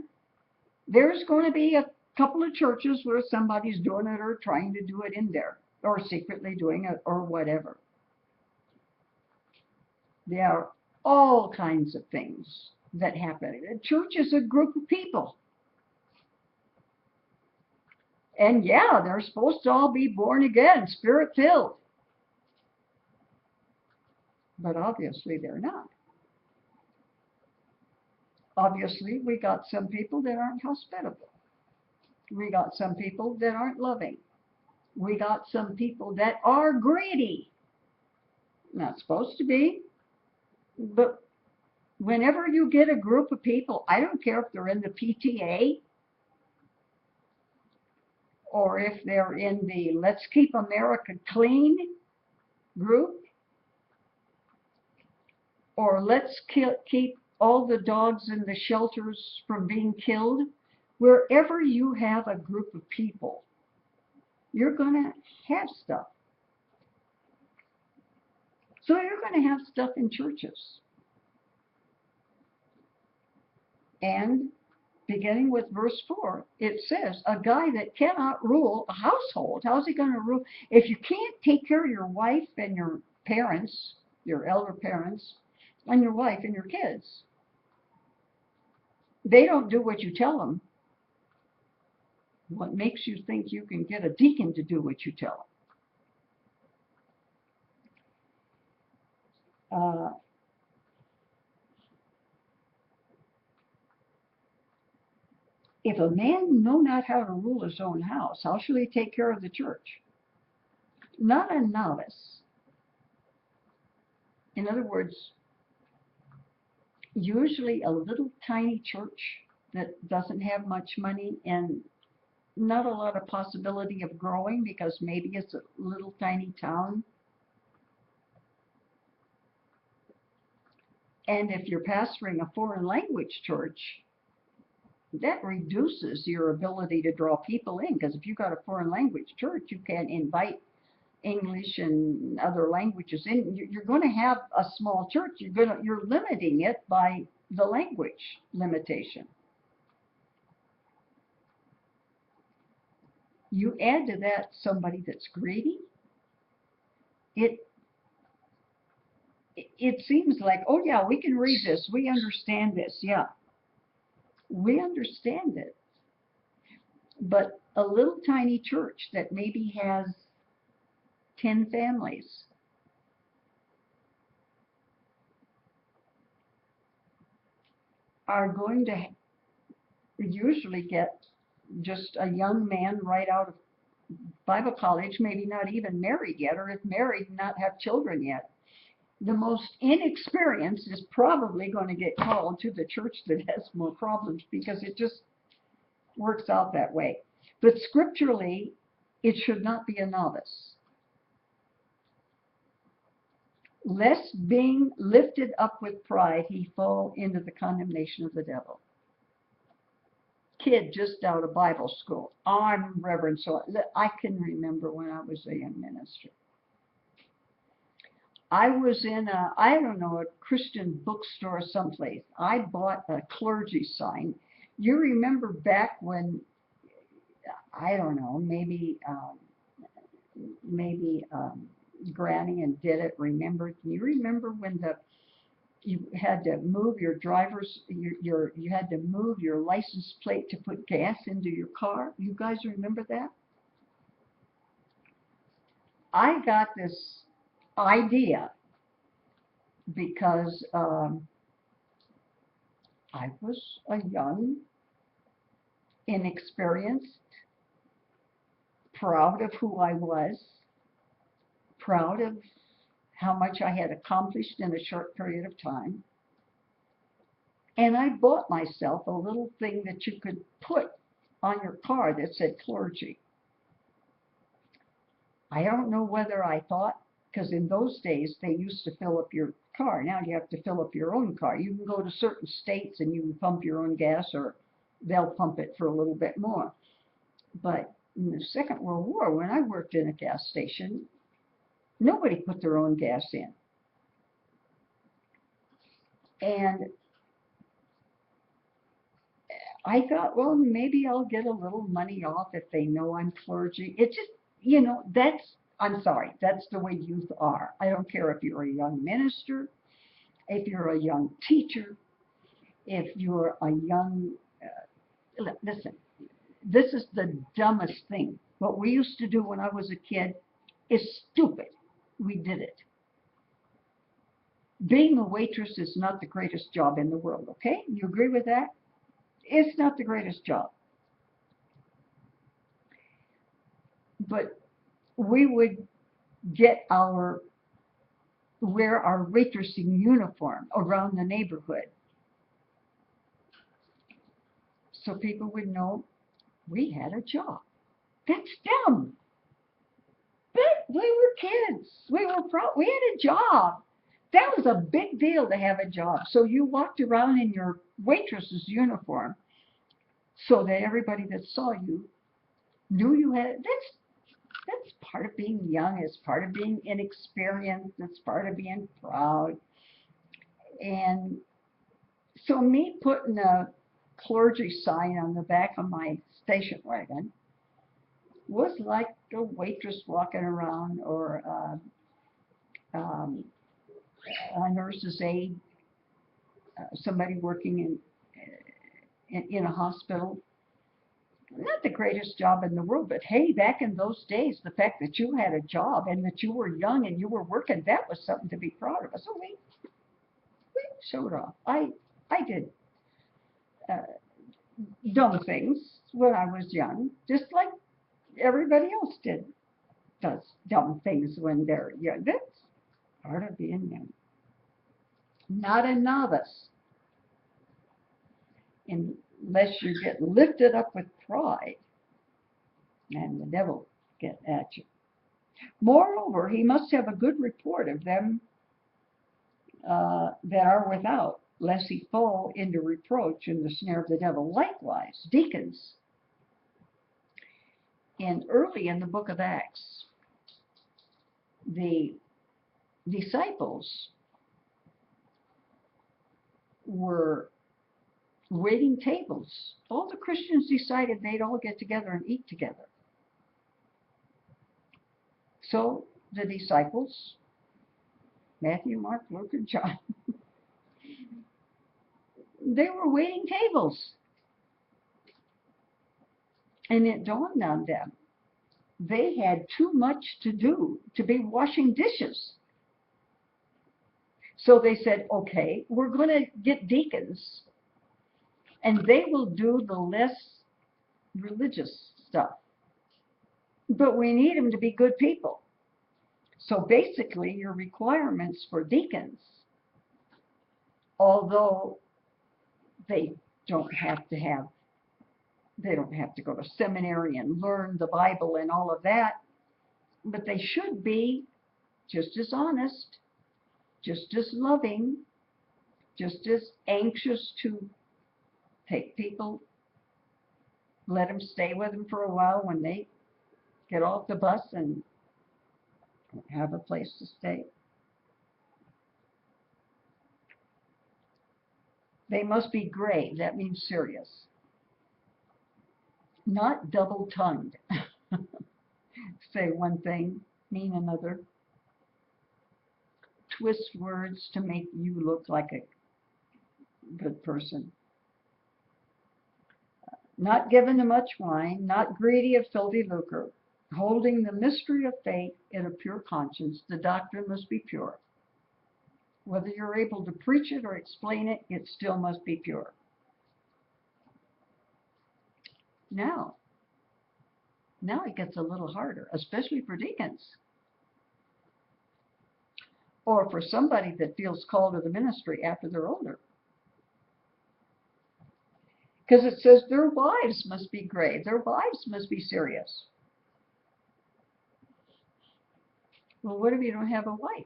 there's going to be a couple of churches where somebody's doing it or trying to do it in there, or secretly doing it, or whatever. There are all kinds of things that happen. A church is a group of people. And yeah, they're supposed to all be born again, spirit-filled. But obviously they're not. Obviously, we got some people that aren't hospitable. We got some people that aren't loving. We got some people that are greedy. Not supposed to be. But whenever you get a group of people, I don't care if they're in the PTA or if they're in the Let's Keep America Clean group, or let's keep all the dogs in the shelters from being killed. Wherever you have a group of people, you're going to have stuff. So you're going to have stuff in churches. And beginning with verse 4, it says, a guy that cannot rule a household, how's he going to rule? If you can't take care of your wife and your parents, your elder parents, and your wife and your kids, they don't do what you tell them. What makes you think you can get a deacon to do what you tell them? If a man know not how to rule his own house, how shall he take care of the church? Not a novice. In other words, usually a little tiny church that doesn't have much money and not a lot of possibility of growing because maybe it's a little tiny town. And if you're pastoring a foreign language church, that reduces your ability to draw people in, because if you've got a foreign language church, you can invite English and other languages in, you're going to have a small church. You're limiting it by the language limitation. You add to that somebody that's greedy, it seems like, oh yeah, we can read this, we understand this, yeah, we understand it. But a little tiny church that maybe has 10 families are going to usually get just a young man right out of Bible college, maybe not even married yet, or if married, not have children yet. The most inexperienced is probably going to get called to the church that has more problems, because it just works out that way. But scripturally, it should not be a novice. Lest being lifted up with pride, he fall into the condemnation of the devil. Kid just out of Bible school. I'm Reverend so I can remember when I was a young minister. I was in a, I don't know, a Christian bookstore someplace. I bought a clergy sign. You remember back when, I don't know, maybe Granny and did it. Remember? Can you remember when you had to move your you had to move your license plate to put gas into your car? You guys remember that? I got this idea because I was a young, inexperienced, proud of who I was, proud of how much I had accomplished in a short period of time. And I bought myself a little thing that you could put on your car that said clergy. I don't know whether I thought, because in those days they used to fill up your car. Now you have to fill up your own car. You can go to certain states and you can pump your own gas, or they'll pump it for a little bit more. But in the Second World War, when I worked in a gas station, nobody put their own gas in. And I thought, well, maybe I'll get a little money off if they know I'm clergy. It just, I'm sorry, that's the way youth are. I don't care if you're a young minister, if you're a young teacher, if you're a young, listen, this is the dumbest thing. What we used to do when I was a kid is stupid. We did it. Being a waitress is not the greatest job in the world, okay? You agree with that? It's not the greatest job. But we would wear our waitressing uniform around the neighborhood, so people would know we had a job. That's dumb. But we were kids. We had a job. That was a big deal to have a job. So you walked around in your waitress's uniform so that everybody that saw you knew you had it. That's part of being young. It's part of being inexperienced. It's part of being proud. And so me putting a clergy sign on the back of my station wagon was like a waitress walking around, or a nurse's aide, somebody working in a hospital. Not the greatest job in the world, but hey, back in those days, the fact that you had a job and that you were young and you were working, that was something to be proud of. So we showed off. I did dumb things when I was young, just like everybody else does dumb things when they're young. That's part of being young. Not a novice, unless you get lifted up with pride and the devil get at you. Moreover, he must have a good report of them that are without, lest he fall into reproach in the snare of the devil. Likewise, deacons, early in the book of Acts, the disciples were waiting tables. All the Christians decided they'd all get together and eat together. So the disciples, Matthew, Mark, Luke, and John, they were waiting tables. And it dawned on them, they had too much to do to be washing dishes. So they said, okay, we're going to get deacons, and they will do the less religious stuff. But we need them to be good people. So basically, your requirements for deacons, although they don't have to go to seminary and learn the Bible and all of that, but they should be just as honest, just as loving, just as anxious to take people, let them stay with them for a while when they get off the bus and have a place to stay. They must be grave. That means serious. Not double-tongued. Say one thing, mean another. Twist words to make you look like a good person. Not given to much wine, not greedy of filthy lucre, holding the mystery of faith in a pure conscience. The doctrine must be pure. Whether you're able to preach it or explain it, it still must be pure. Now it gets a little harder, especially for deacons. Or for somebody that feels called to the ministry after they're older. Because it says their wives must be grave. Their wives must be serious. Well, what if you don't have a wife?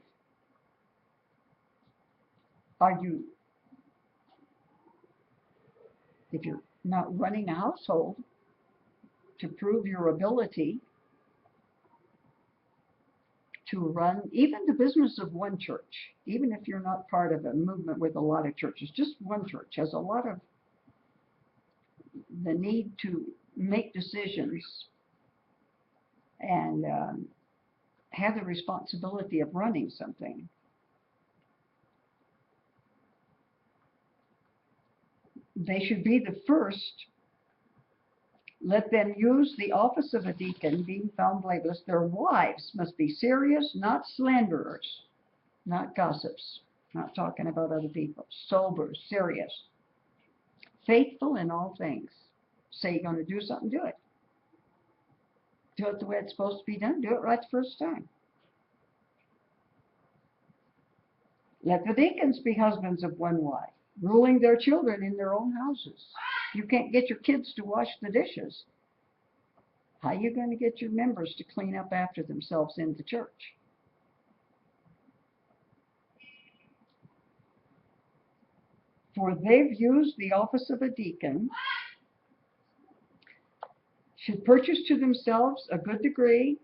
If you're not running a household to prove your ability to run even the business of one church, even if you're not part of a movement with a lot of churches, just one church has a lot of the need to make decisions and have the responsibility of running something. They should be the first. Let them use the office of a deacon, being found blameless. Their wives must be serious, not slanderers, not gossips, not talking about other people. Sober, serious, faithful in all things. Say you're going to do something, do it. Do it the way it's supposed to be done. Do it right the first time. Let the deacons be husbands of one wife, ruling their children in their own houses. You can't get your kids to wash the dishes. How are you going to get your members to clean up after themselves in the church? For they've used the office of a deacon, should purchase to themselves a good degree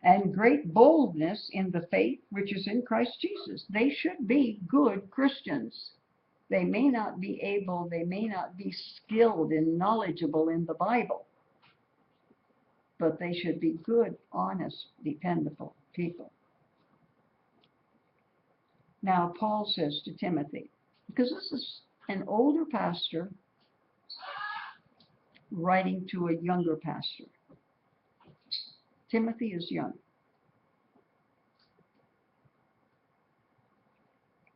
and great boldness in the faith which is in Christ Jesus. They should be good Christians. They may not be skilled and knowledgeable in the Bible, but they should be good, honest, dependable people. Now, Paul says to Timothy, because this is an older pastor writing to a younger pastor. Timothy is young.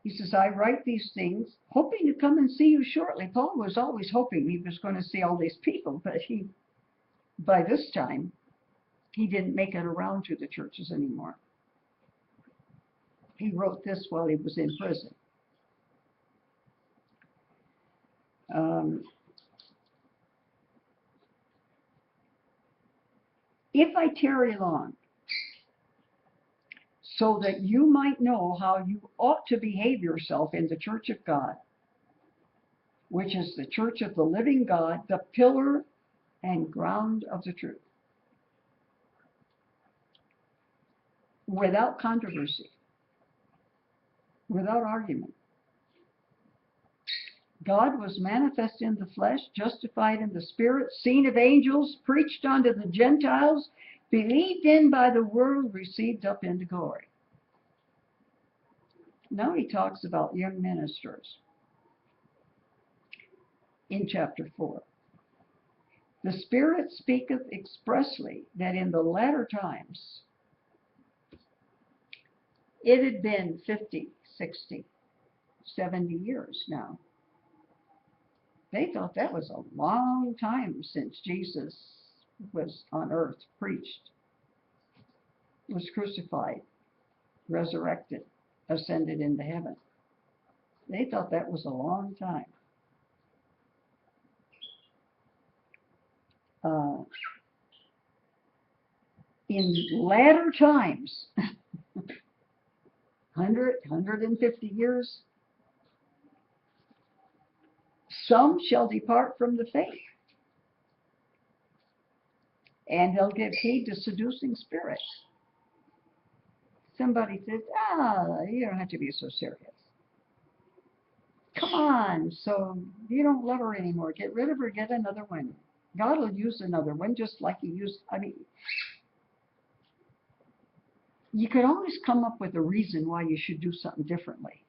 He says, I write these things, hoping to come and see you shortly. Paul was always hoping he was going to see all these people, but by this time, he didn't make it around to the churches anymore. He wrote this while he was in prison. If I tarry long, so that you might know how you ought to behave yourself in the church of God, which is the church of the living God, the pillar and ground of the truth. without controversy, without argument. God was manifest in the flesh, justified in the spirit, seen of angels, preached unto the Gentiles, believed in by the world, received up into glory. Now he talks about young ministers in chapter 4. The Spirit speaketh expressly that in the latter times, it had been 50, 60, 70 years now. They thought that was a long time since Jesus was on earth, preached, was crucified, resurrected, ascended into heaven. They thought that was a long time. In latter times, 100, 150 years, some shall depart from the faith, and they'll give heed to seducing spirits. Somebody says, you don't have to be so serious. Come on, so you don't love her anymore. Get rid of her, get another one. God will use another one just like he used, you could always come up with a reason why you should do something differently.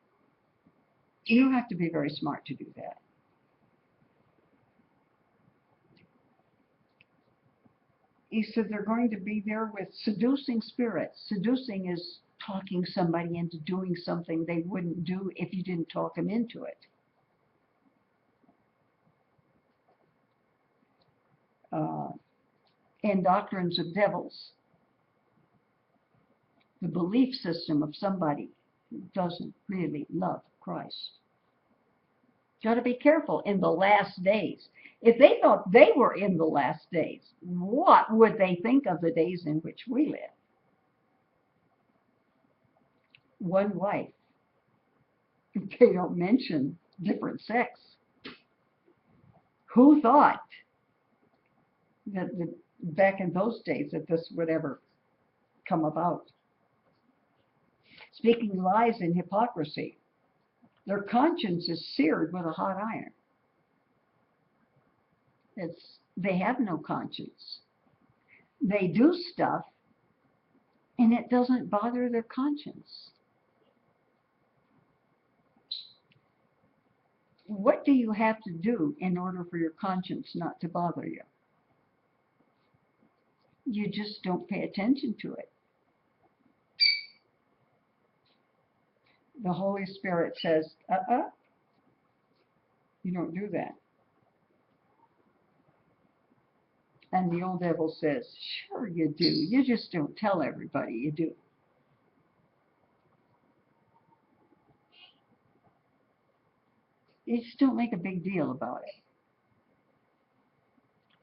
You don't have to be very smart to do that. He said they're going to be there with seducing spirits. Seducing is talking somebody into doing something they wouldn't do if you didn't talk them into it. And doctrines of devils. The belief system of somebody who doesn't really love Christ. Got to be careful in the last days. If they thought they were in the last days, what would they think of the days in which we live? One wife. They don't mention different sex. Who thought that back in those days that this would ever come about? Speaking lies and hypocrisy. Their conscience is seared with a hot iron. They have no conscience. They do stuff, and it doesn't bother their conscience. What do you have to do in order for your conscience not to bother you? You just don't pay attention to it. The Holy Spirit says, you don't do that. And the old devil says, sure you do. You just don't tell everybody you do. You just don't make a big deal about it.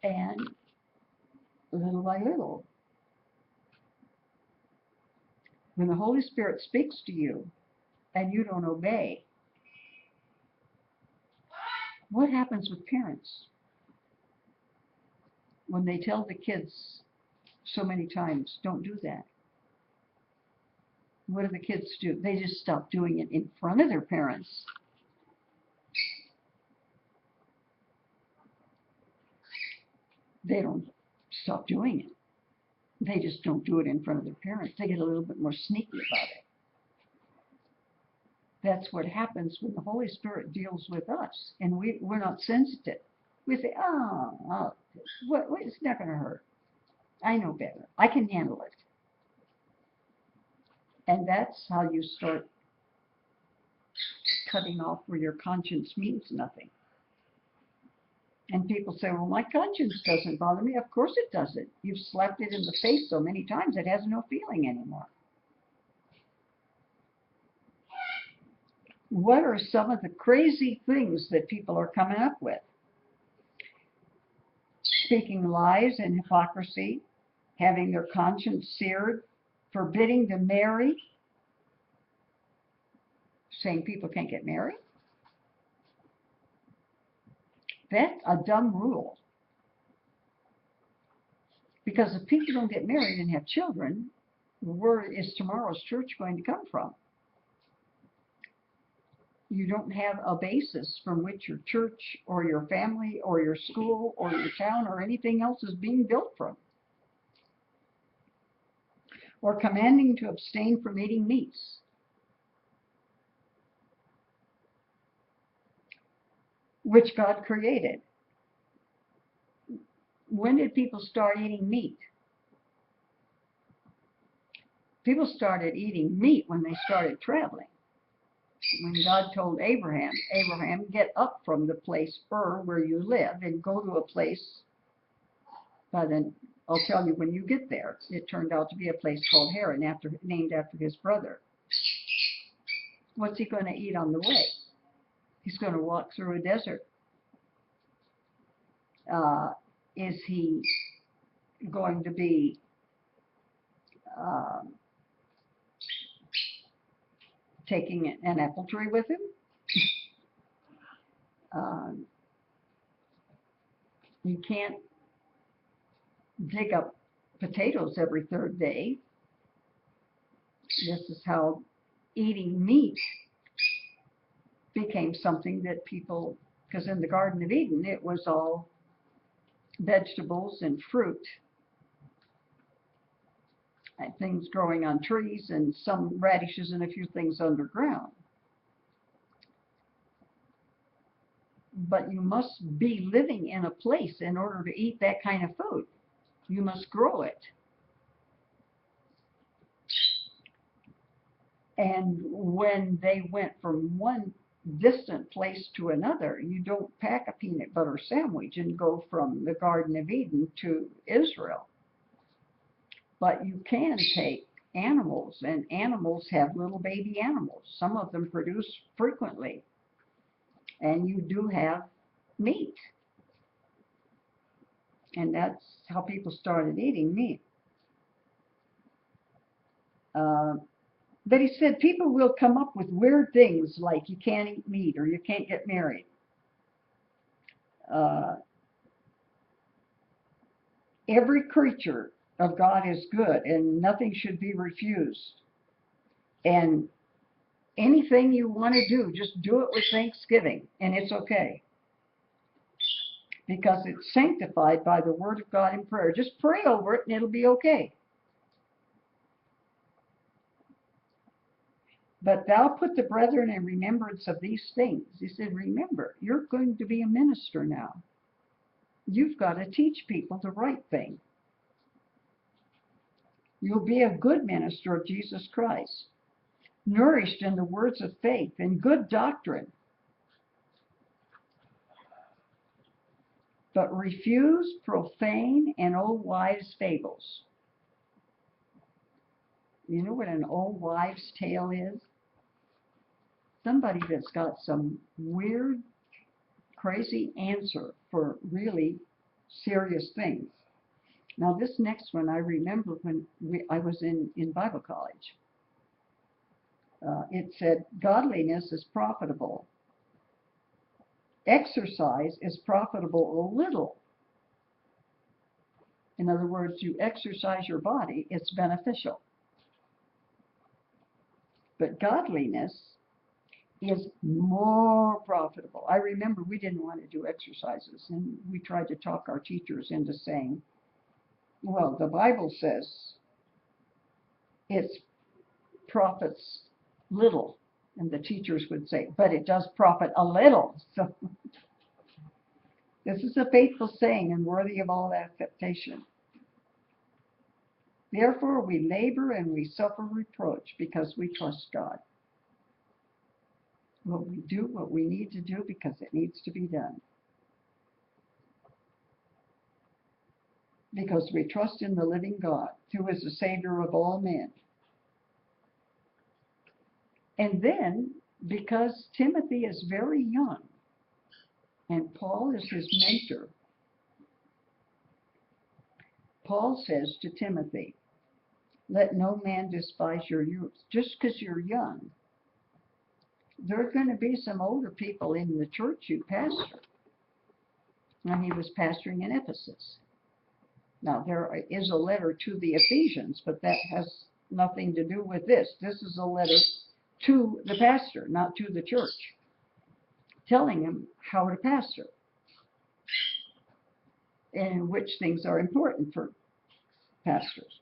And little by little, when the Holy Spirit speaks to you and you don't obey, what happens with parents? When they tell the kids so many times, don't do that. What do the kids do? They just stop doing it in front of their parents. They don't stop doing it. They just don't do it in front of their parents. They get a little bit more sneaky about it. That's what happens when the Holy Spirit deals with us, and we're not sensitive. We say, it's not going to hurt. I know better. I can handle it. And that's how you start cutting off where your conscience means nothing. And people say, well, my conscience doesn't bother me. Of course it doesn't. You've slapped it in the face so many times it has no feeling anymore. What are some of the crazy things that people are coming up with? Speaking lies and hypocrisy, having their conscience seared, forbidding to marry, saying people can't get married. That's a dumb rule. Because if people don't get married and have children, where is tomorrow's church going to come from? You don't have a basis from which your church or your family or your school or your town or anything else is being built from. Or commanding to abstain from eating meats. Which God created. When did people start eating meat? People started eating meat when they started traveling. When God told Abraham, Abraham, get up from the place where you live and go to a place, then I'll tell you when you get there. It turned out to be a place called Haran, named after his brother. What's he going to eat on the way? He's going to walk through a desert. Is he going to be taking an apple tree with him? You can't dig up potatoes every third day. This is how eating meat became something that people, because in the Garden of Eden it was all vegetables and fruit and things growing on trees and some radishes and a few things underground. But you must be living in a place in order to eat that kind of food. You must grow it. And when they went from one distant place to another, you don't pack a peanut butter sandwich and go from the Garden of Eden to Israel. But you can take animals, and animals have little baby animals. Some of them produce frequently. And you do have meat. And that's how people started eating meat. But he said people will come up with weird things like you can't eat meat or you can't get married. Every creature of God is good and nothing should be refused. And anything you want to do, just do it with thanksgiving and it's okay. Because it's sanctified by the word of God in prayer. Just pray over it and it'll be okay. But thou put the brethren in remembrance of these things. He said, remember, you're going to be a minister now. You've got to teach people the right thing. You'll be a good minister of Jesus Christ, nourished in the words of faith and good doctrine. But refuse profane and old wives' fables. You know what an old wives' tale is? Somebody that's got some weird, crazy answer for really serious things. Now this next one I remember when I was in Bible college. It said, godliness is profitable. Exercise is profitable a little. In other words, you exercise your body, it's beneficial. But godliness is more profitable. I remember we didn't want to do exercises, and we tried to talk our teachers into saying, well, the Bible says it profits little. And the teachers would say, but it does profit a little. So this is a faithful saying and worthy of all acceptation. Therefore we labor and we suffer reproach because we trust God. Well, we do what we need to do because it needs to be done. Because we trust in the living God, who is the Savior of all men. And then, because Timothy is very young, and Paul is his mentor, Paul says to Timothy, let no man despise your youth. Just because you're young, there are going to be some older people in the church you pastor. When he was pastoring in Ephesus. Now, there is a letter to the Ephesians, but that has nothing to do with this. This is a letter to the pastor, not to the church, telling him how to pastor and which things are important for pastors.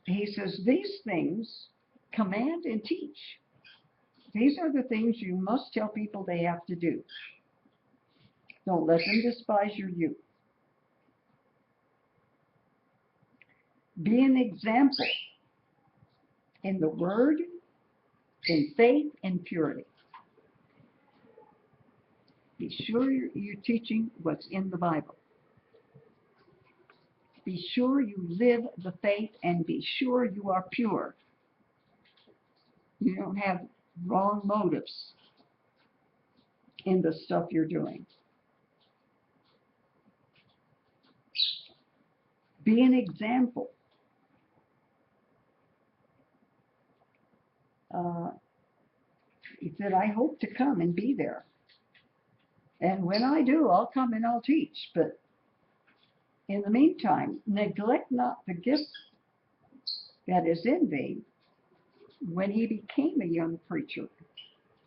He says, these things command and teach. These are the things you must tell people they have to do. Don't let them despise your youth. Be an example in the word, in faith, and purity. Be sure you're teaching what's in the Bible. Be sure you live the faith, and be sure you are pure. You don't have wrong motives in the stuff you're doing. Be an example. He said, I hope to come and be there. And when I do, I'll come and I'll teach. But in the meantime, neglect not the gift that is in thee. When he became a young preacher,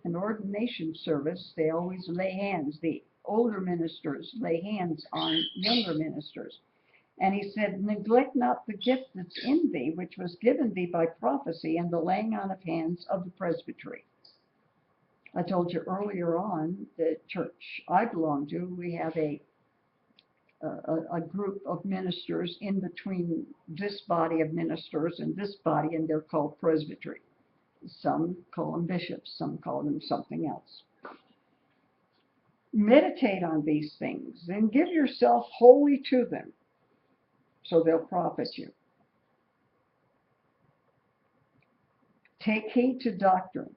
an ordination service, they always lay hands. The older ministers lay hands on younger ministers. And he said, neglect not the gift that's in thee, which was given thee by prophecy and the laying on of hands of the presbytery. I told you earlier on, the church I belong to, we have a group of ministers in between this body of ministers and this body, and they're called presbytery. Some call them bishops, some call them something else. Meditate on these things and give yourself wholly to them, so they'll profit you. Take heed to doctrine,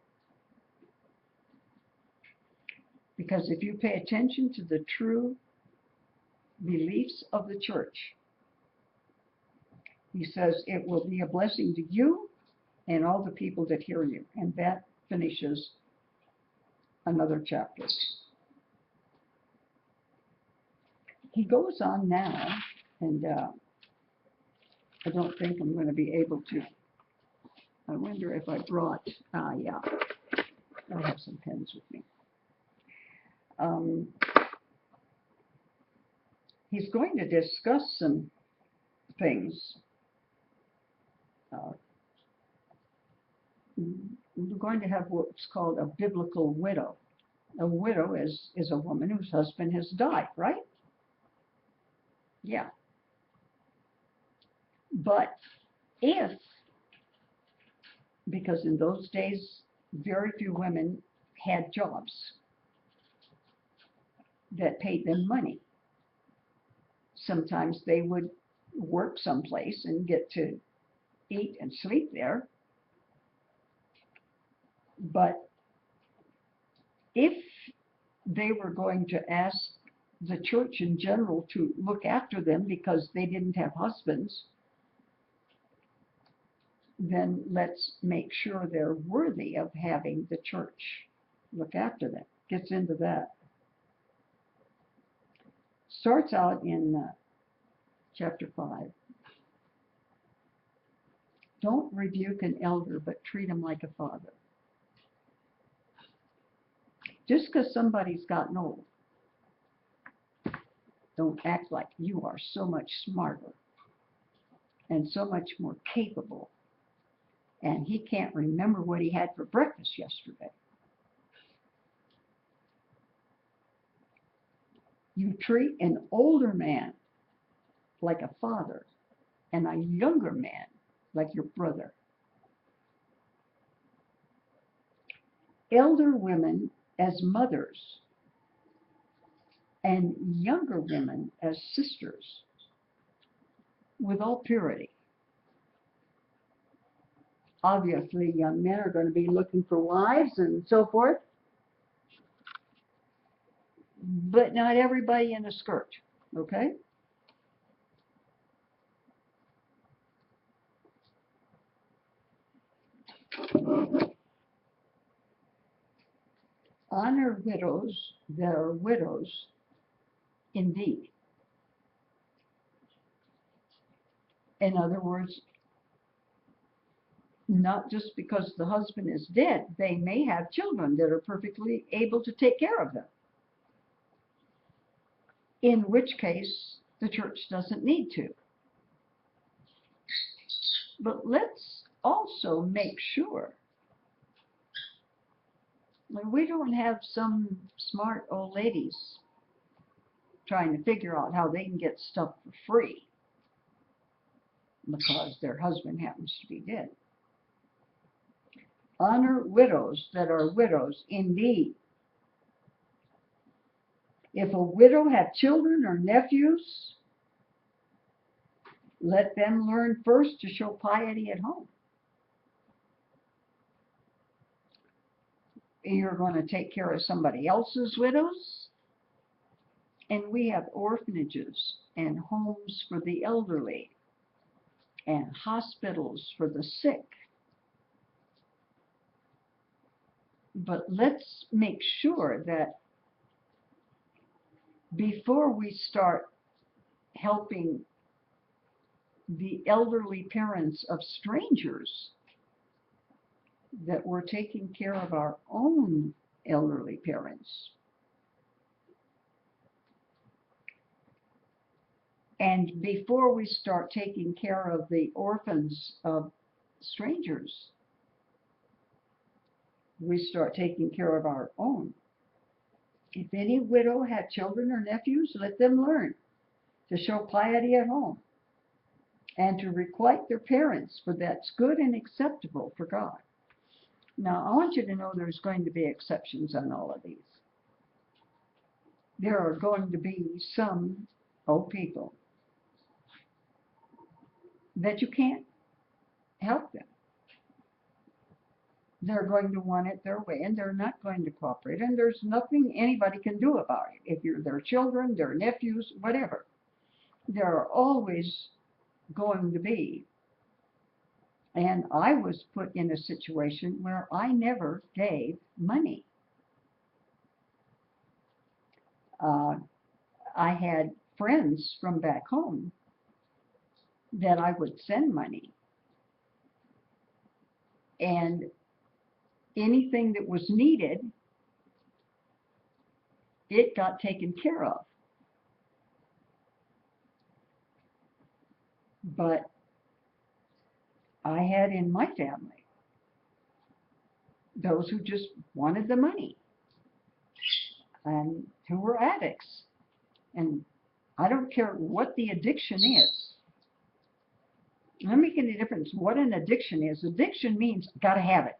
because if you pay attention to the true beliefs of the church, he says it will be a blessing to you and all the people that hear you. And that finishes another chapter. He goes on now, and I don't think I'm going to be able to. I wonder if I brought, yeah, I have some pens with me. He's going to discuss some things. We're going to have what's called a biblical widow. A widow is a woman whose husband has died, right? Yeah. But if, because in those days, very few women had jobs that paid them money. Sometimes they would work someplace and get to eat and sleep there. But if they were going to ask the church in general to look after them because they didn't have husbands, then let's make sure they're worthy of having the church look after them. Gets into that. Starts out in chapter 5. Don't rebuke an elder, but treat him like a father. Just because somebody's gotten old, don't act like you are so much smarter and so much more capable, and he can't remember what he had for breakfast yesterday. You treat an older man like a father and a younger man like your brother. Elder women as mothers and younger women as sisters with all purity. Obviously, young men are going to be looking for wives and so forth, but not everybody in a skirt, okay? Honor widows that are widows indeed. In other words, not just because the husband is dead, they may have children that are perfectly able to take care of them. In which case, the church doesn't need to. But let's also make sure that we don't have some smart old ladies trying to figure out how they can get stuff for free because their husband happens to be dead. Honor widows that are widows indeed. If a widow have children or nephews, let them learn first to show piety at home. You're going to take care of somebody else's widows, and we have orphanages and homes for the elderly and hospitals for the sick. But let's make sure that before we start helping the elderly parents of strangers, that we're taking care of our own elderly parents. And before we start taking care of the orphans of strangers, we start taking care of our own. If any widow had children or nephews, let them learn to show piety at home and to requite their parents, for that's good and acceptable for God. Now, I want you to know there's going to be exceptions on all of these. There are going to be some old people that you can't help them. They're going to want it their way, and they're not going to cooperate, and there's nothing anybody can do about it. If you're their children, their nephews, whatever, there are always going to be. And I was put in a situation where I never gave money. I had friends from back home that I would send money, and anything that was needed, it got taken care of. But I had in my family those who just wanted the money and who were addicts. And I don't care what the addiction is. Let me make a difference what an addiction is. Addiction means gotta have it.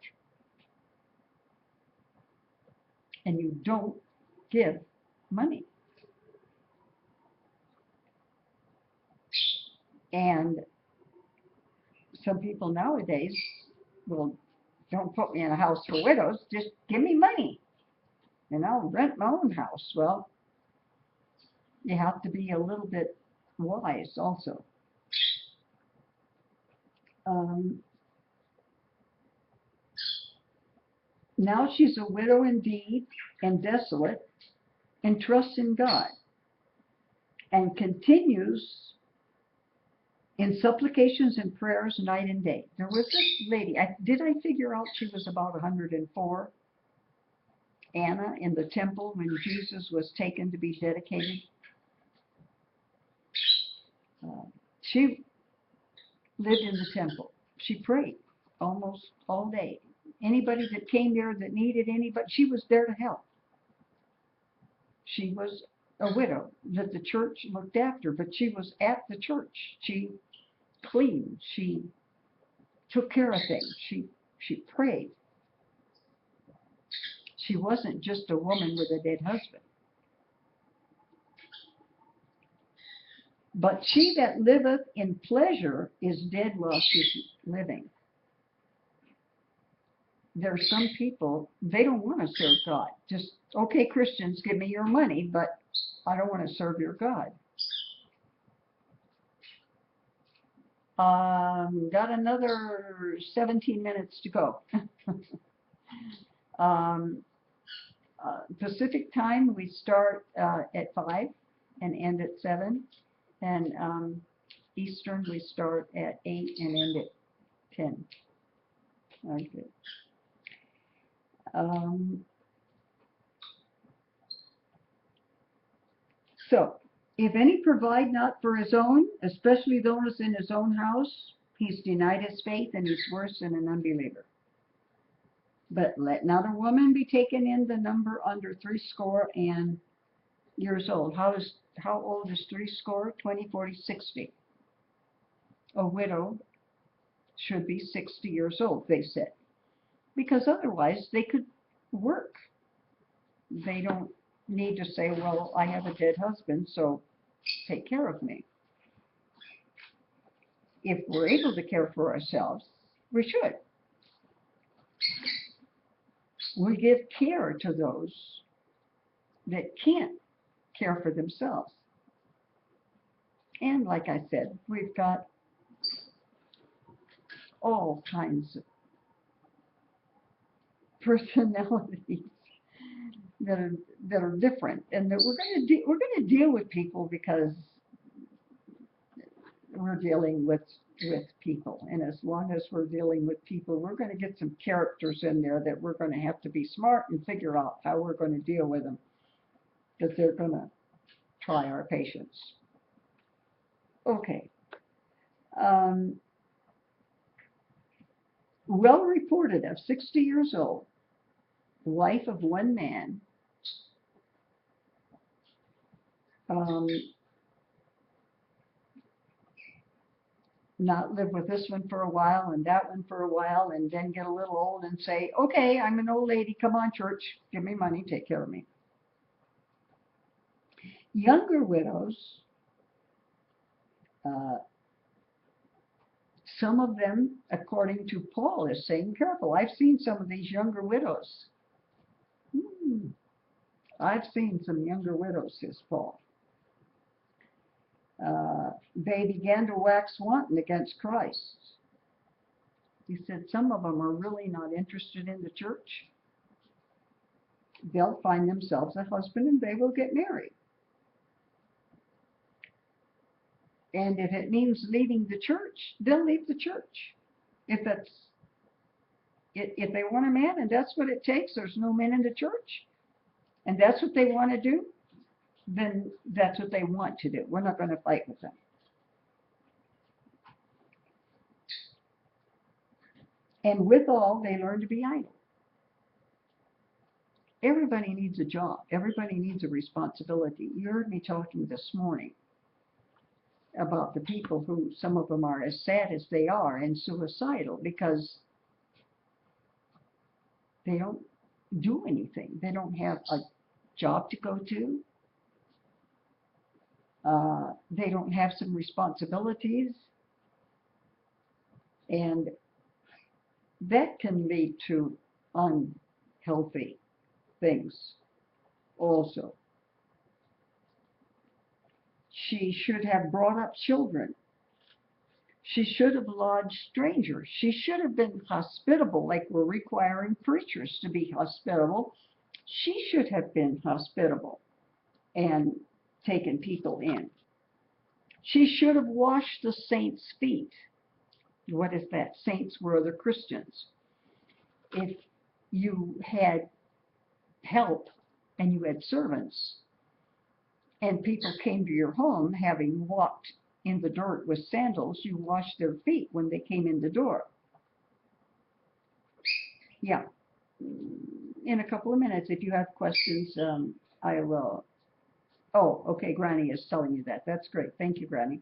And you don't give money. And some people nowadays, well, don't put me in a house for widows, just give me money and I'll rent my own house. Well, you have to be a little bit wise also. Now she's a widow indeed and desolate, and trusts in God, and continues in supplications and prayers night and day. There was this lady, did I figure out she was about 104? Anna, in the temple when Jesus was taken to be dedicated. She lived in the temple. She prayed almost all day. Anybody that came there that needed anybody, she was there to help. She was a widow that the church looked after, but she was at the church. She cleaned. She took care of things. She prayed. She wasn't just a woman with a dead husband. But she that liveth in pleasure is dead while she's living. There are some people, they don't want to serve God. Just, okay, Christians, give me your money, but I don't want to serve your God. Got another 17 minutes to go. Pacific time, we start at 5 and end at 7. And Eastern. We start at 8 and end at 10. Okay. So, if any provide not for his own, especially those in his own house, he's denied his faith and he's worse than an unbeliever. But let not a woman be taken in the number under 80 years old. How old is 80? 20, 40, 60. A widow should be 60 years old, they said, because otherwise they could work. They don't need to say, well, I have a dead husband, so take care of me. If we're able to care for ourselves, we should. We give care to those that can't care for themselves. And like I said, we've got all kinds of personalities that are different, and that we're going to deal with people because we're dealing with people, and as long as we're dealing with people, we're going to get some characters in there that we're going to have to be smart and figure out how we're going to deal with them, because they're going to try our patience. Okay. Well reported of 60 years old, wife of one man, not live with this one for a while and that one for a while, and then get a little old and say, okay, I'm an old lady, come on church, give me money, take care of me. Younger widows, some of them, according to Paul, is saying, careful, I've seen some of these younger widows. I've seen some younger widows, says Paul. They began to wax wanton against Christ. He said some of them are really not interested in the church. They'll find themselves a husband and they will get married. And if it means leaving the church, they'll leave the church. If they want a man and that's what it takes, there's no men in the church, and that's what they want to do, then that's what they want to do. We're not going to fight with them. And withal, they learn to be idle. Everybody needs a job. Everybody needs a responsibility. You heard me talking this morning about the people who, some of them are as sad as they are and suicidal because they don't do anything. They don't have a job to go to. They don't have some responsibilities. And that can lead to unhealthy things also. She should have brought up children. She should have lodged strangers. She should have been hospitable, like we're requiring preachers to be hospitable. She should have been hospitable and taken people in. She should have washed the saints' feet. What is that? Saints were other Christians. If you had help and you had servants, and people came to your home having walked in the dirt with sandals, you washed their feet when they came in the door. Yeah. In a couple of minutes, if you have questions, I will. Oh, okay, Granny is telling you that. That's great. Thank you, Granny.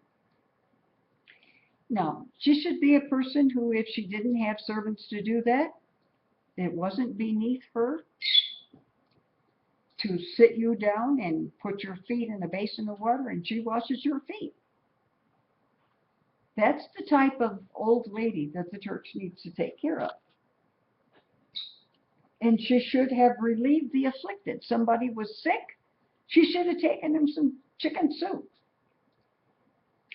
Now, she should be a person who, if she didn't have servants to do that, it wasn't beneath her to sit you down and put your feet in a basin of water and she washes your feet. That's the type of old lady that the church needs to take care of. And she should have relieved the afflicted. Somebody was sick, she should have taken them some chicken soup.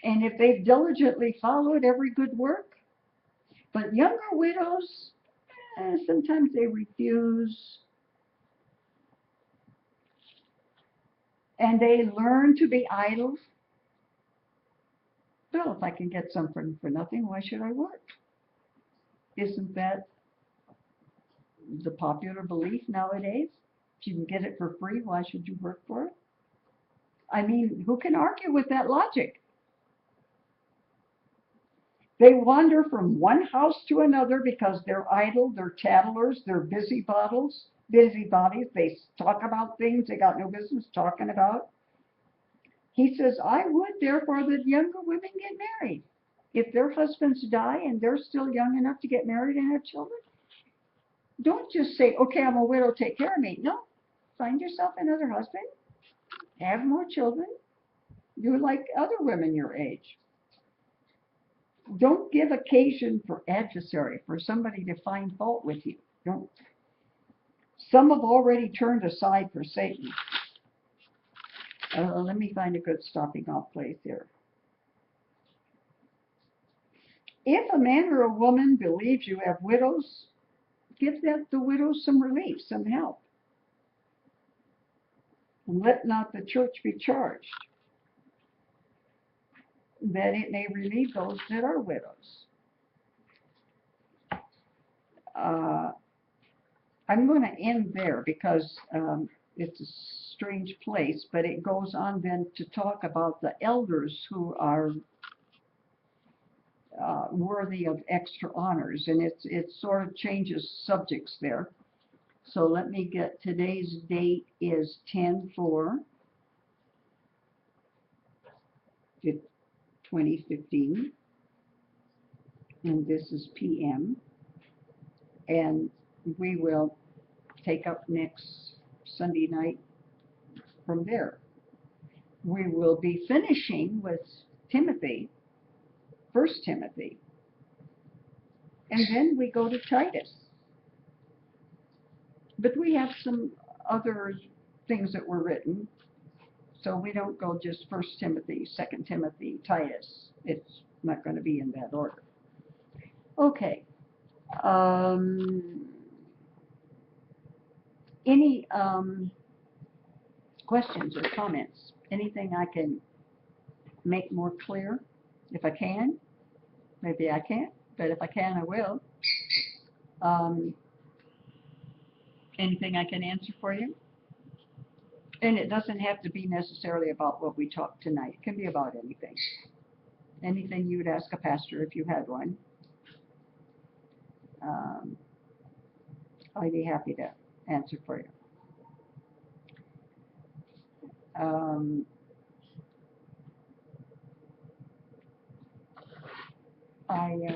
And if they've diligently followed every good work, but younger widows, sometimes they refuse. And they learn to be idle. Well, if I can get something for nothing, why should I work? Isn't that the popular belief nowadays? If you can get it for free, why should you work for it? I mean, who can argue with that logic? They wander from one house to another because they're idle, they're tattlers, they're busybodies. They talk about things they got no business talking about. He says, I would, therefore, that younger women get married. If their husbands die and they're still young enough to get married and have children, don't just say, okay, I'm a widow, take care of me. No, find yourself another husband, have more children, do like other women your age. Don't give occasion for adversary, for somebody to find fault with you. Don't. Some have already turned aside for Satan. Let me find a good stopping off place here. If a man or a woman believes you have widows, give the widows some relief, some help. Let not the church be charged, that it may relieve those that are widows. I'm going to end there because it's a strange place, but it goes on then to talk about the elders who are worthy of extra honors, and it sort of changes subjects there. So let me get, today's date is 10/4/2015, and this is PM, and we will take up next Sunday night from there. We will be finishing with Timothy, 1 Timothy, and then we go to Titus. But we have some other things that were written, so we don't go just 1 Timothy, 2 Timothy, Titus. It's not going to be in that order. Okay. Any questions or comments? Anything I can make more clear? If I can, maybe I can't, but if I can, I will. Anything I can answer for you? And it doesn't have to be necessarily about what we talked tonight. It can be about anything. Anything you would ask a pastor if you had one. I'd be happy to answer for you. I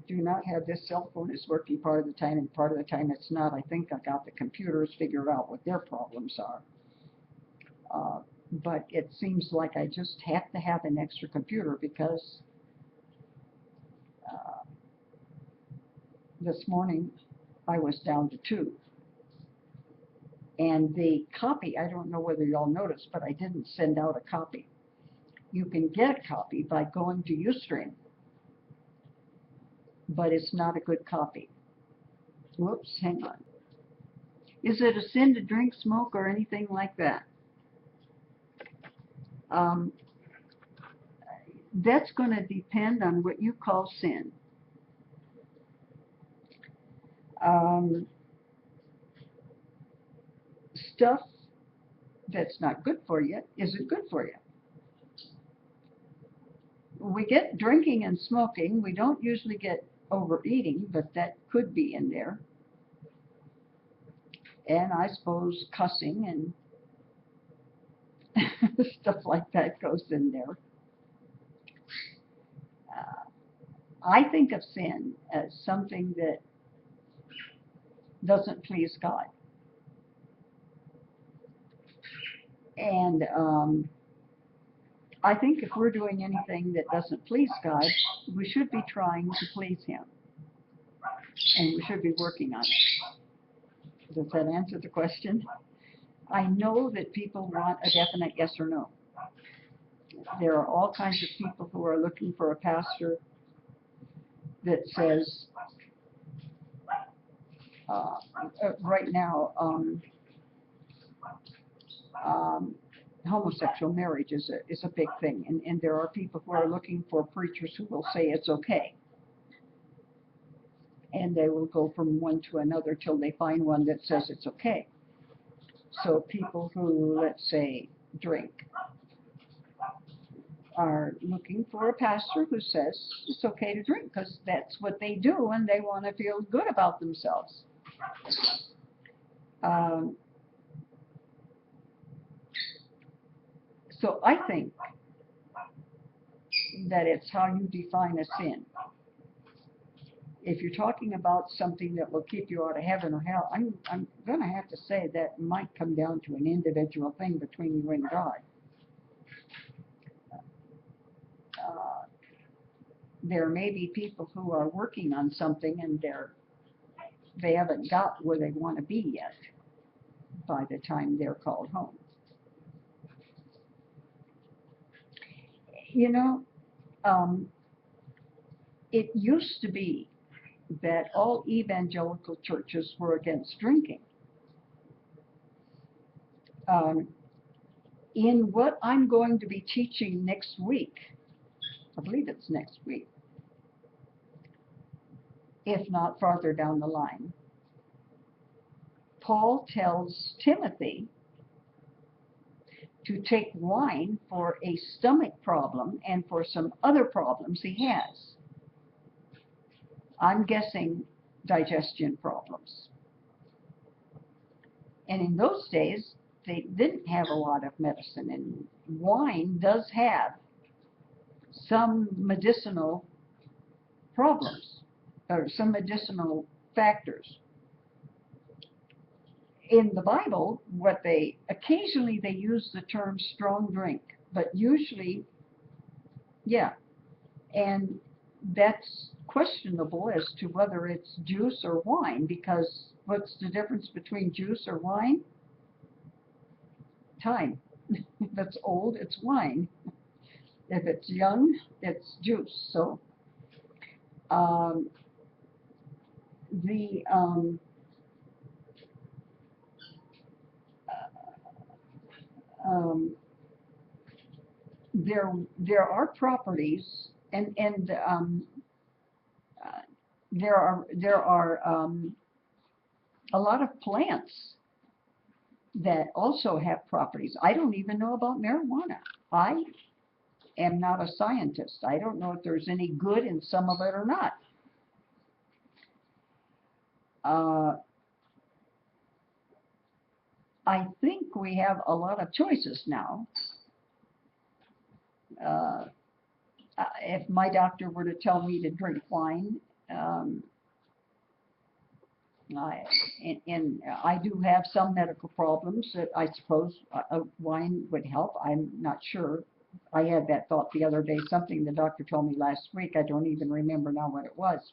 do not have this cell phone is working part of the time, and part of the time it's not. I think I got the computers figured out what their problems are. But it seems like I just have to have an extra computer because this morning I was down to 2. And the copy, I don't know whether y'all noticed, but I didn't send out a copy. You can get a copy by going to Ustream, but it's not a good copy. Whoops, hang on. Is it a sin to drink, smoke, or anything like that? That's going to depend on what you call sin. Stuff that's not good for you isn't good for you. We get drinking and smoking. We don't usually get overeating, but that could be in there. And I suppose cussing and stuff like that goes in there. I think of sin as something that doesn't please God. And I think if we're doing anything that doesn't please God, we should be trying to please Him. And we should be working on it. Does that answer the question? I know that people want a definite yes or no. There are all kinds of people who are looking for a pastor that says, right now, homosexual marriage is a big thing, and there are people who are looking for preachers who will say it's okay, and they will go from one to another till they find one that says it's okay. So people who, let's say, drink are looking for a pastor who says it's okay to drink because that's what they do and they want to feel good about themselves. So I think that it's how you define a sin. If you're talking about something that will keep you out of heaven or hell, I'm going to have to say that might come down to an individual thing between you and God. There may be people who are working on something and they haven't got where they want to be yet by the time they're called home. You know, it used to be that all evangelical churches were against drinking. In what I'm going to be teaching next week, I believe it's next week, if not farther down the line, Paul tells Timothy to take wine for a stomach problem and for some other problems he has. I'm guessing digestion problems. And in those days, they didn't have a lot of medicine, and wine does have some medicinal problems, or some medicinal factors. In the Bible, occasionally they use the term strong drink, but usually, yeah, and that's questionable as to whether it's juice or wine, because what's the difference between juice or wine? Time. If it's old, it's wine. If it's young, it's juice. So there are properties, and there are a lot of plants that also have properties. I don't even know about marijuana. I am not a scientist. I don't know if there's any good in some of it or not. I think we have a lot of choices now. If my doctor were to tell me to drink wine, I do have some medical problems that I suppose wine would help. I'm not sure. I had that thought the other day, something the doctor told me last week. I don't even remember now what it was.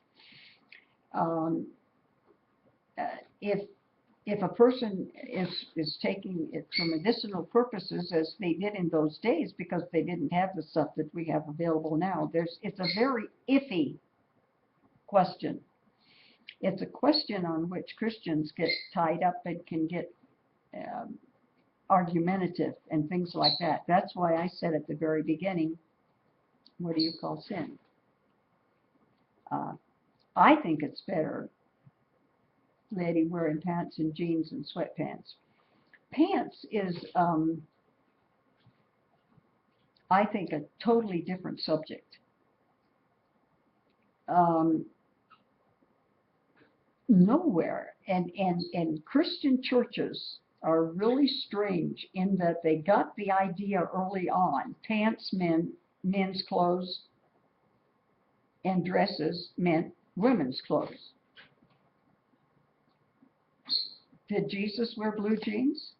If a person is taking it for medicinal purposes, as they did in those days, because they didn't have the stuff that we have available now, it's a very iffy question. It's a question on which Christians get tied up and can get argumentative and things like that. That's why I said at the very beginning, what do you call sin? I think it's better, lady, wearing pants and jeans and sweatpants. Pants is, I think, a totally different subject. Nowhere, and Christian churches are really strange in that they got the idea early on. Pants meant men's clothes, and dresses meant women's clothes. Did Jesus wear blue jeans?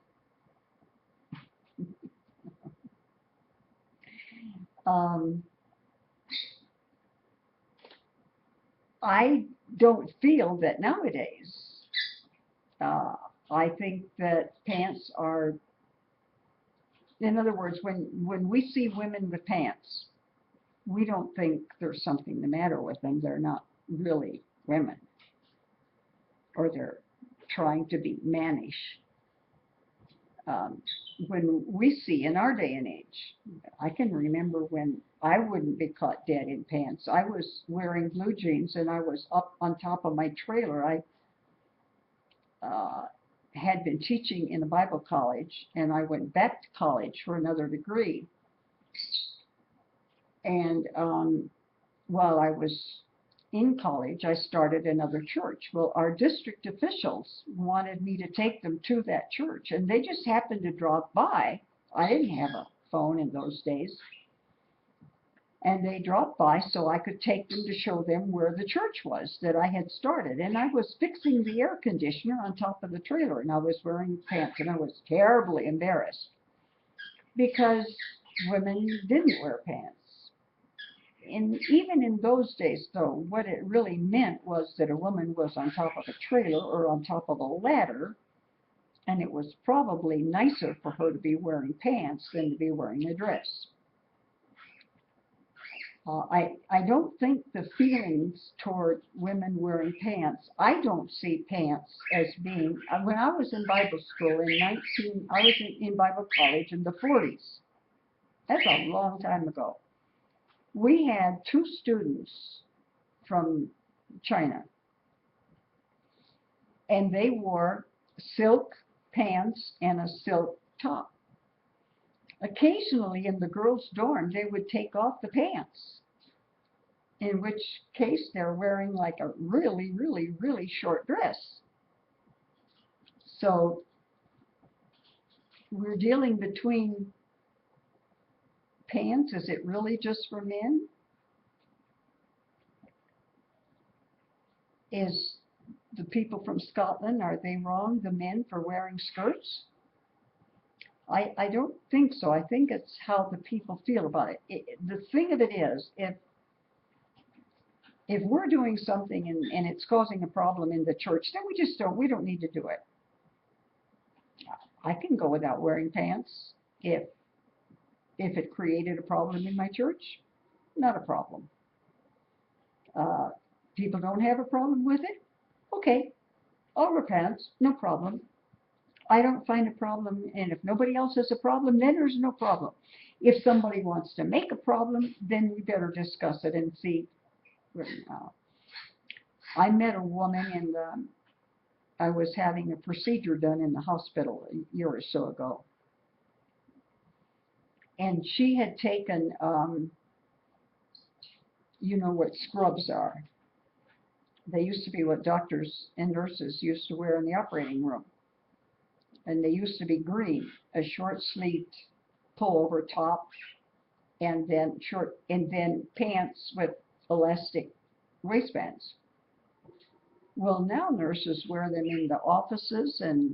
I don't feel that nowadays. I think that pants are, in other words, when we see women with pants, we don't think there's something the matter with them. They're not really women, or they're trying to be mannish. um, when we see in our day and age, I can remember when I wouldn't be caught dead in pants. I was wearing blue jeans and I was up on top of my trailer. I uh, had been teaching in a Bible college, and I went back to college for another degree. And while I was in college, I started another church. Well, our district officials wanted me to take them to that church, and they just happened to drop by. I didn't have a phone in those days. And they dropped by so I could take them to show them where the church was that I had started. And I was fixing the air conditioner on top of the trailer, and I was wearing pants, and I was terribly embarrassed because women didn't wear pants. And even in those days, though, what it really meant was that a woman was on top of a trailer or on top of a ladder, and it was probably nicer for her to be wearing pants than to be wearing a dress. I don't think the feelings toward women wearing pants, I don't see pants as being, when I was in Bible school I was in Bible college in the 40s. That's a long time ago. We had two students from China, and they wore silk pants and a silk top. Occasionally in the girls' dorm, they would take off the pants, in which case they're wearing like a really, really, really short dress. So we're dealing between pants. Is it really just for men? Is the people from Scotland, are they wrong, the men, for wearing skirts? I don't think so. I think it's how the people feel about it. The thing of it is, if we're doing something and it's causing a problem in the church, then we don't need to do it. I can go without wearing pants if it created a problem in my church. Not a problem. People don't have a problem with it. Okay, I'll wear pants, no problem. I don't find a problem, and if nobody else has a problem, then there's no problem. If somebody wants to make a problem, then we better discuss it and see. I met a woman, and I was having a procedure done in the hospital a year or so ago, and she had taken, you know what scrubs are. They used to be what doctors and nurses used to wear in the operating room. And they used to be green, a short-sleeved pullover top, and then pants with elastic waistbands. Well, now nurses wear them in the offices and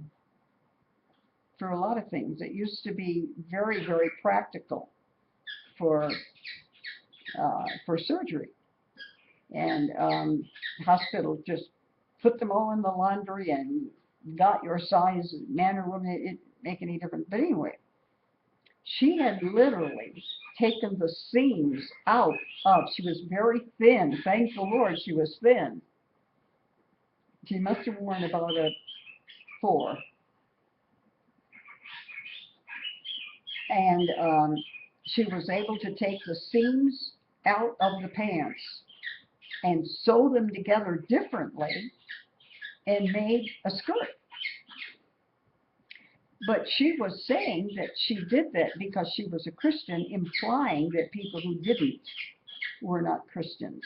for a lot of things. It used to be very, very practical for surgery, and hospitals just put them all in the laundry and got your size, man or woman, it didn't make any difference. But anyway, she had literally taken the seams out of, she was very thin, thank the Lord she was thin. She must have worn about a 4. And she was able to take the seams out of the pants and sew them together differently and made a skirt. But she was saying that she did that because she was a Christian, implying that people who didn't were not Christians.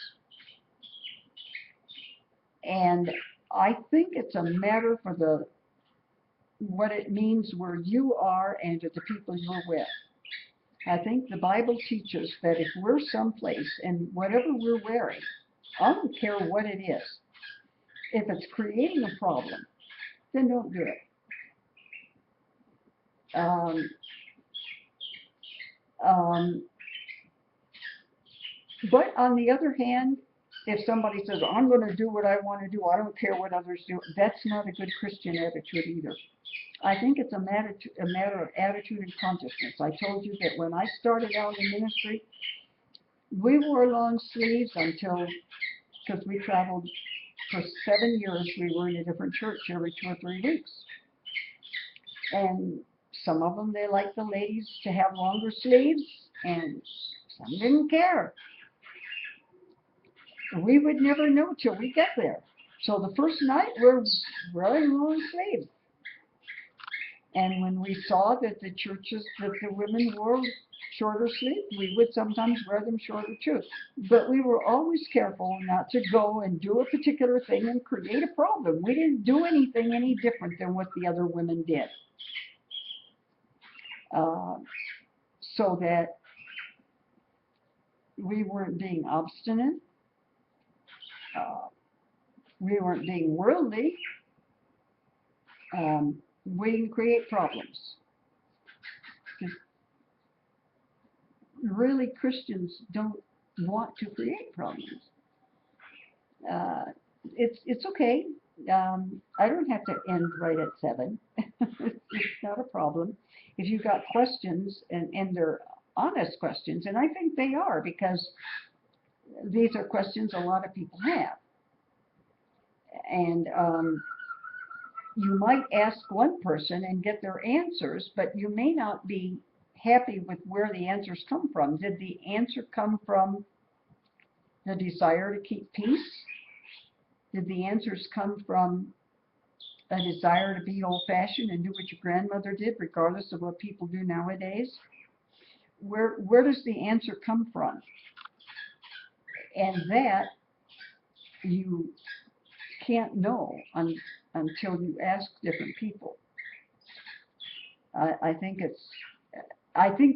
And I think it's a matter for what it means where you are and to the people you're with. I think the Bible teaches that if we're someplace and whatever we're wearing, I don't care what it is, if it's creating a problem, then don't do it. But on the other hand, if somebody says, I'm going to do what I want to do, I don't care what others do, that's not a good Christian attitude either. I think it's a matter of attitude and consciousness. I told you that when I started out in ministry, we wore long sleeves because we traveled for 7 years. We were in a different church every 2 or 3 weeks. And some of them, they like the ladies to have longer sleeves, and some didn't care. We would never know till we get there. So the first night, we're wearing long sleeves. And when we saw that the churches, that the women wore shorter sleeves, we would sometimes wear them shorter too. But we were always careful not to go and do a particular thing and create a problem. We didn't do anything any different than what the other women did. So that we weren't being obstinate. We weren't being worldly. We didn't create problems. Really, Christians don't want to create problems. It's okay. I don't have to end right at 7. It's not a problem. If you've got questions, and they're honest questions, and I think they are, because these are questions a lot of people have. And you might ask one person and get their answers, but you may not be happy with where the answers come from. Did the answer come from the desire to keep peace? Did the answers come from a desire to be old-fashioned and do what your grandmother did, regardless of what people do nowadays? Where does the answer come from? And that you can't know until you ask different people. I think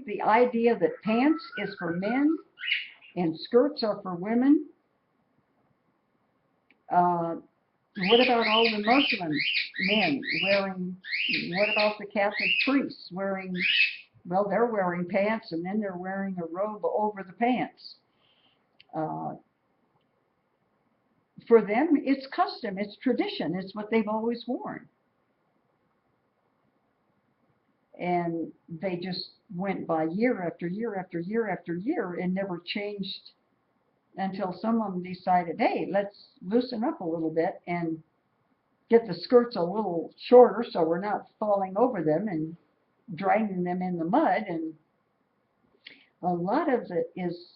the idea that pants is for men and skirts are for women. What about all the Muslim men wearing, what about the Catholic priests wearing, well, they're wearing pants and then they're wearing a robe over the pants. For them, it's custom, it's tradition, it's what they've always worn. And they just went by year after year after year after year and never changed until someone decided, hey, let's loosen up a little bit and get the skirts a little shorter so we're not falling over them and dragging them in the mud. And a lot of it is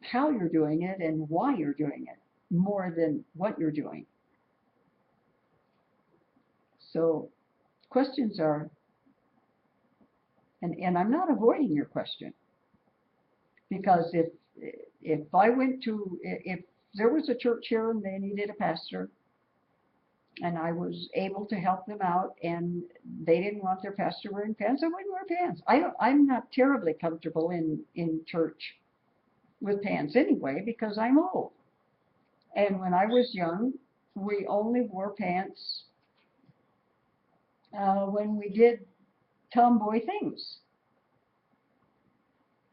how you're doing it and why you're doing it, more than what you're doing. So questions are, and I'm not avoiding your question, because if I went to, if there was a church here and they needed a pastor, and I was able to help them out, and they didn't want their pastor wearing pants, I wouldn't wear pants. I'm not terribly comfortable in church with pants anyway, because I'm old. And when I was young, we only wore pants when we did tomboy things.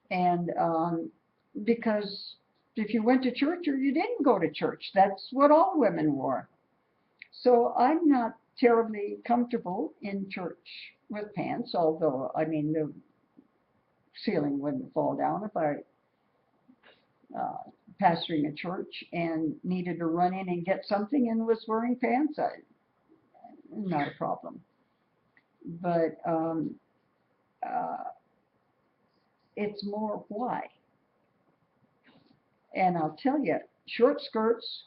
And because if you went to church or you didn't go to church, that's what all women wore. So I'm not terribly comfortable in church with pants, although, I mean, the ceiling wouldn't fall down if I pastoring a church and needed to run in and get something and was wearing pants. Not a problem. But it's more why. And I'll tell you, short skirts,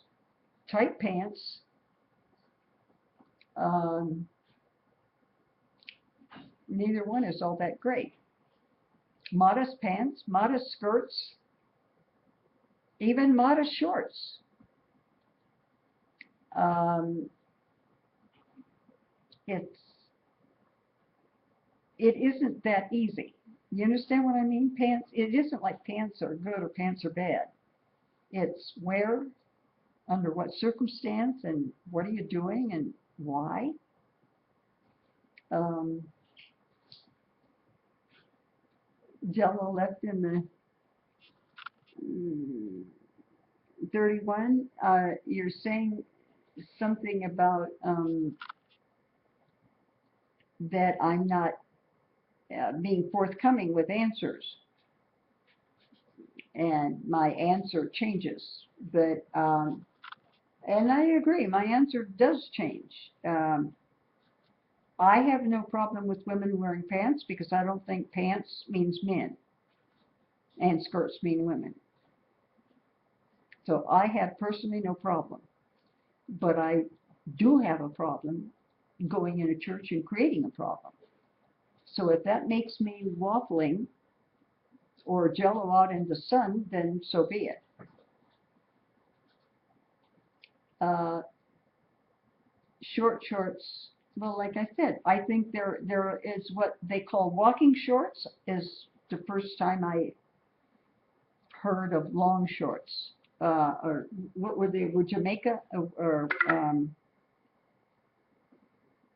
tight pants, neither one is all that great. Modest pants, modest skirts, even modest shorts. It isn't that easy. You understand what I mean? Pants, it isn't like pants are good or pants are bad. It's where, under what circumstance, and what are you doing and why. Jello left in the 31. You're saying something about that I'm not being forthcoming with answers, and my answer changes. But and I agree, my answer does change. I have no problem with women wearing pants because I don't think pants means men and skirts mean women. So I have personally no problem. But I do have a problem going in a church and creating a problem. So if that makes me waffling or jello out in the sun, then so be it. Uh, Short shorts, well, like I said, I think there is what they call walking shorts is the first time I heard of long shorts. Or what were they? Were Jamaica or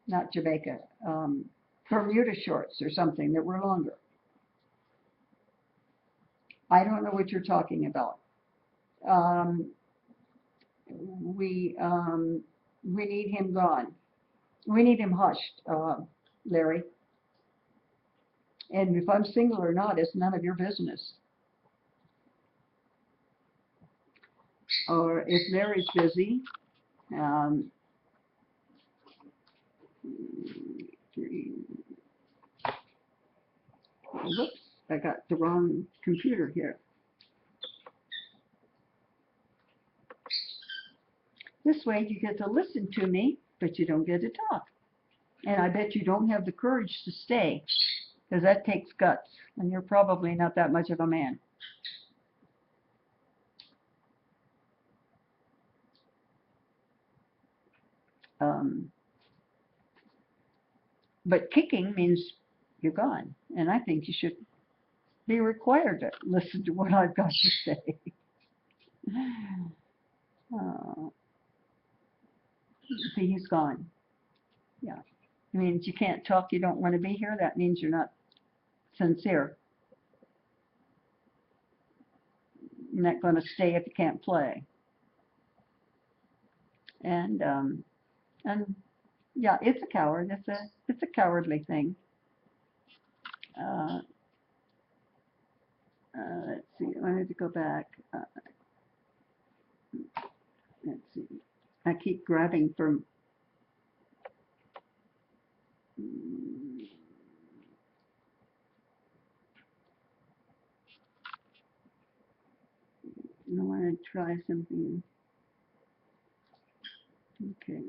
not Jamaica, Bermuda shorts or something that were longer. I don't know what you're talking about. Um, we need him gone. We need him hushed, Larry. And if I'm single or not is none of your business. Or if Larry's busy, um, whoops, I got the wrong computer here. This way you get to listen to me, but you don't get to talk. And I bet you don't have the courage to stay, because that takes guts, and you're probably not that much of a man. Um, but kicking means you're gone, and I think you should be required to listen to what I've got to say. See, he's gone. Yeah. I mean, if you can't talk, you don't want to be here, that means you're not sincere. You're not going to stay if you can't play. And yeah, it's a coward. It's a cowardly thing. Uh, let's see. I need to go back. Let's see. I keep grabbing from. I want to try something. Okay.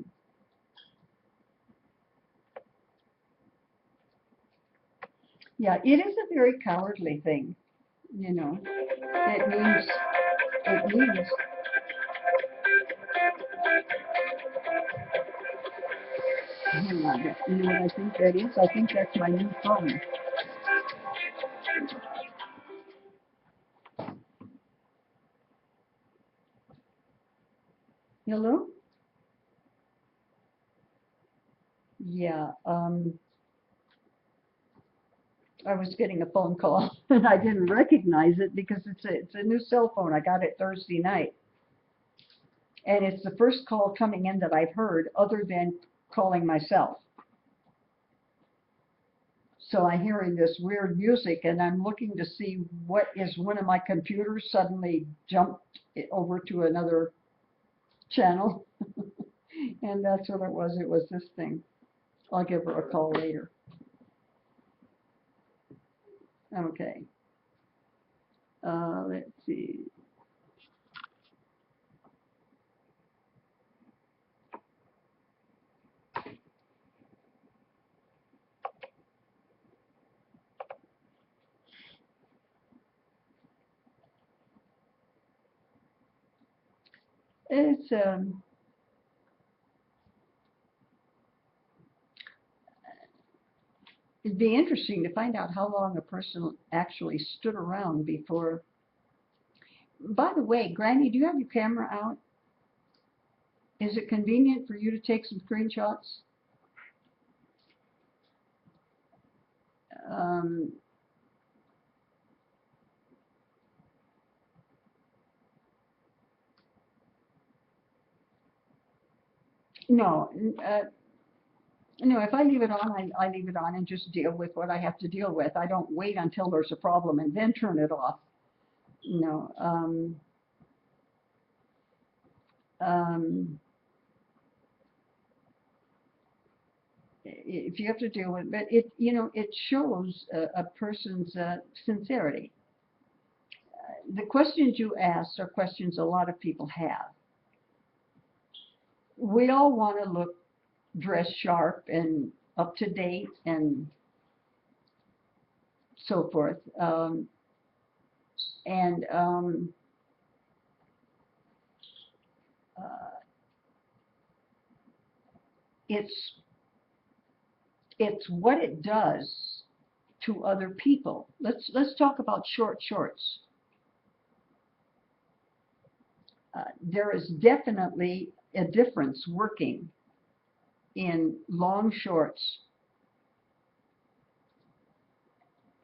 Yeah, it is a very cowardly thing. You know, it means. Hang on, you know what I think that is? I think that's my new phone. Hello? Yeah, I was getting a phone call and I didn't recognize it because it's a new cell phone. I got it Thursday night. And it's the first call coming in that I've heard other than calling myself. So I'm hearing this weird music and I'm looking to see what is one of my computers suddenly jumped over to another channel. And that's what it was. It was this thing. I'll give her a call later. Okay. Let's see. It's it'd be interesting to find out how long a person actually stood around before. By the way, Granny, do you have your camera out? Is it convenient for you to take some screenshots? Um, no, no. If I leave it on, I leave it on and just deal with what I have to deal with. I don't wait until there's a problem and then turn it off. No. Um, if you have to deal with, but it, you know, it shows a person's sincerity. The questions you asked are questions a lot of people have. We all want to look dressed sharp and up to date and so forth. And uh, it's what it does to other people. Let's talk about short shorts. There is definitely a difference working in long shorts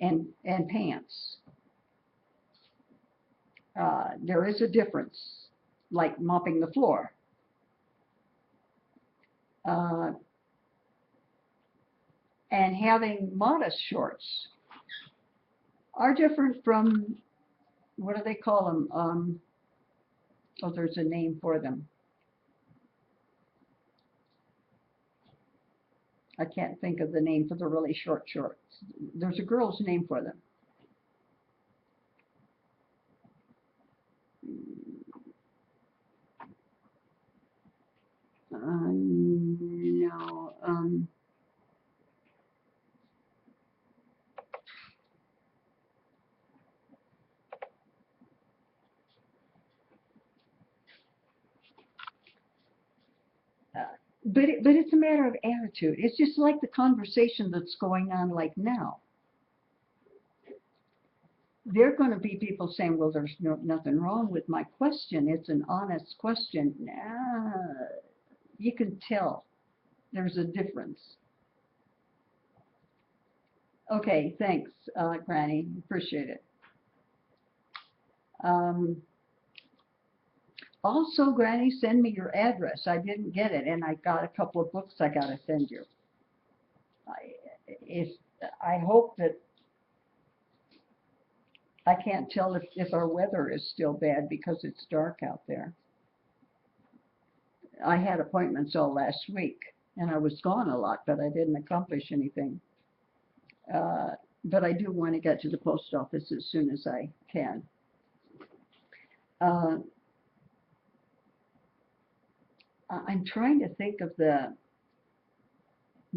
and pants. There is a difference, like mopping the floor. Uh, and having modest shorts are different from, what do they call them? Oh, there's a name for them. I can't think of the name for the really short shorts. There's a girl's name for them. No. But it's a matter of attitude. It's just like the conversation that's going on like now. There are going to be people saying, well, there's nothing wrong with my question. It's an honest question. Nah, you can tell there's a difference. Okay, thanks, Granny. Appreciate it. Also, Granny, send me your address. I didn't get it, and I got a couple of books I got to send you. I hope that I can't tell if our weather is still bad because it's dark out there. I had appointments all last week, and I was gone a lot, but I didn't accomplish anything. But I do want to get to the post office as soon as I can. I'm trying to think of the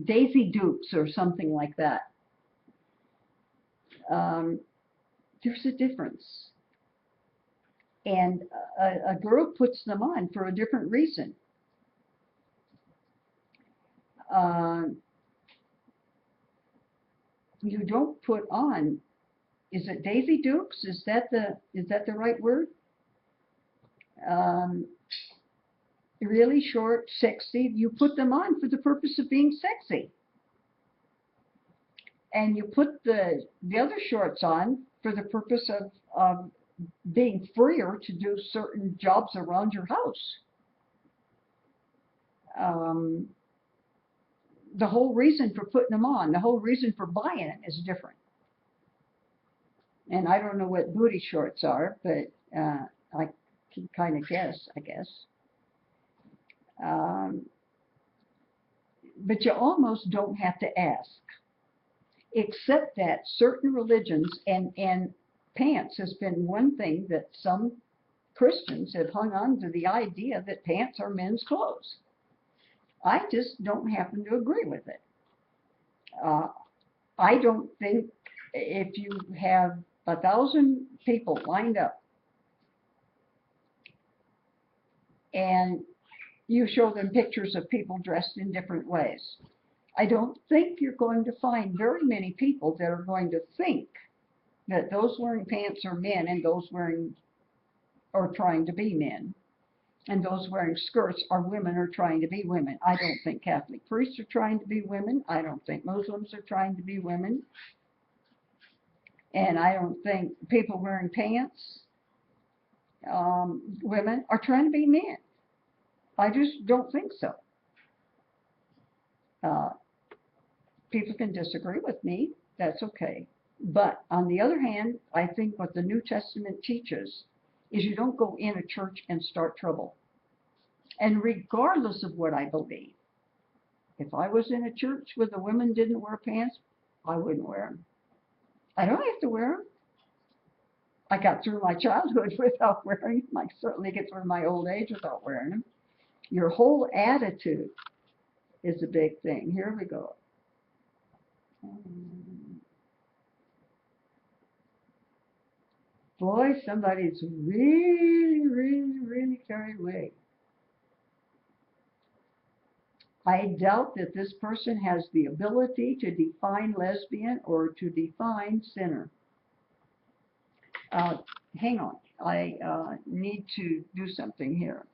Daisy Dukes or something like that. There's a difference. And a girl puts them on for a different reason. You don't put on, is it Daisy Dukes? Is that the right word? Really short, sexy. You put them on for the purpose of being sexy. And you put the other shorts on for the purpose of being freer to do certain jobs around your house. The whole reason for putting them on, the whole reason for buying them is different. And I don't know what booty shorts are, but I can kind of guess, I guess. But you almost don't have to ask, except that certain religions, and pants has been one thing that some Christians have hung on to, the idea that pants are men's clothes. I just don't happen to agree with it. I don't think if you have 1,000 people lined up and you show them pictures of people dressed in different ways, I don't think you're going to find very many people that are going to think that those wearing pants are men and those wearing or trying to be men, and those wearing skirts are women or trying to be women. I don't think Catholic priests are trying to be women. I don't think Muslims are trying to be women. And I don't think people wearing pants, women, are trying to be men. I just don't think so. People can disagree with me. That's okay. But on the other hand, I think what the New Testament teaches is you don't go in a church and start trouble. And regardless of what I believe, If I was in a church where the women didn't wear pants, I wouldn't wear them. I don't have to wear them. I got through my childhood without wearing them. I certainly get through my old age without wearing them. Your whole attitude is a big thing. Here we go. Boy, somebody's really, really, really carried away. I doubt that this person has the ability to define lesbian or to define sinner. Hang on. I need to do something here.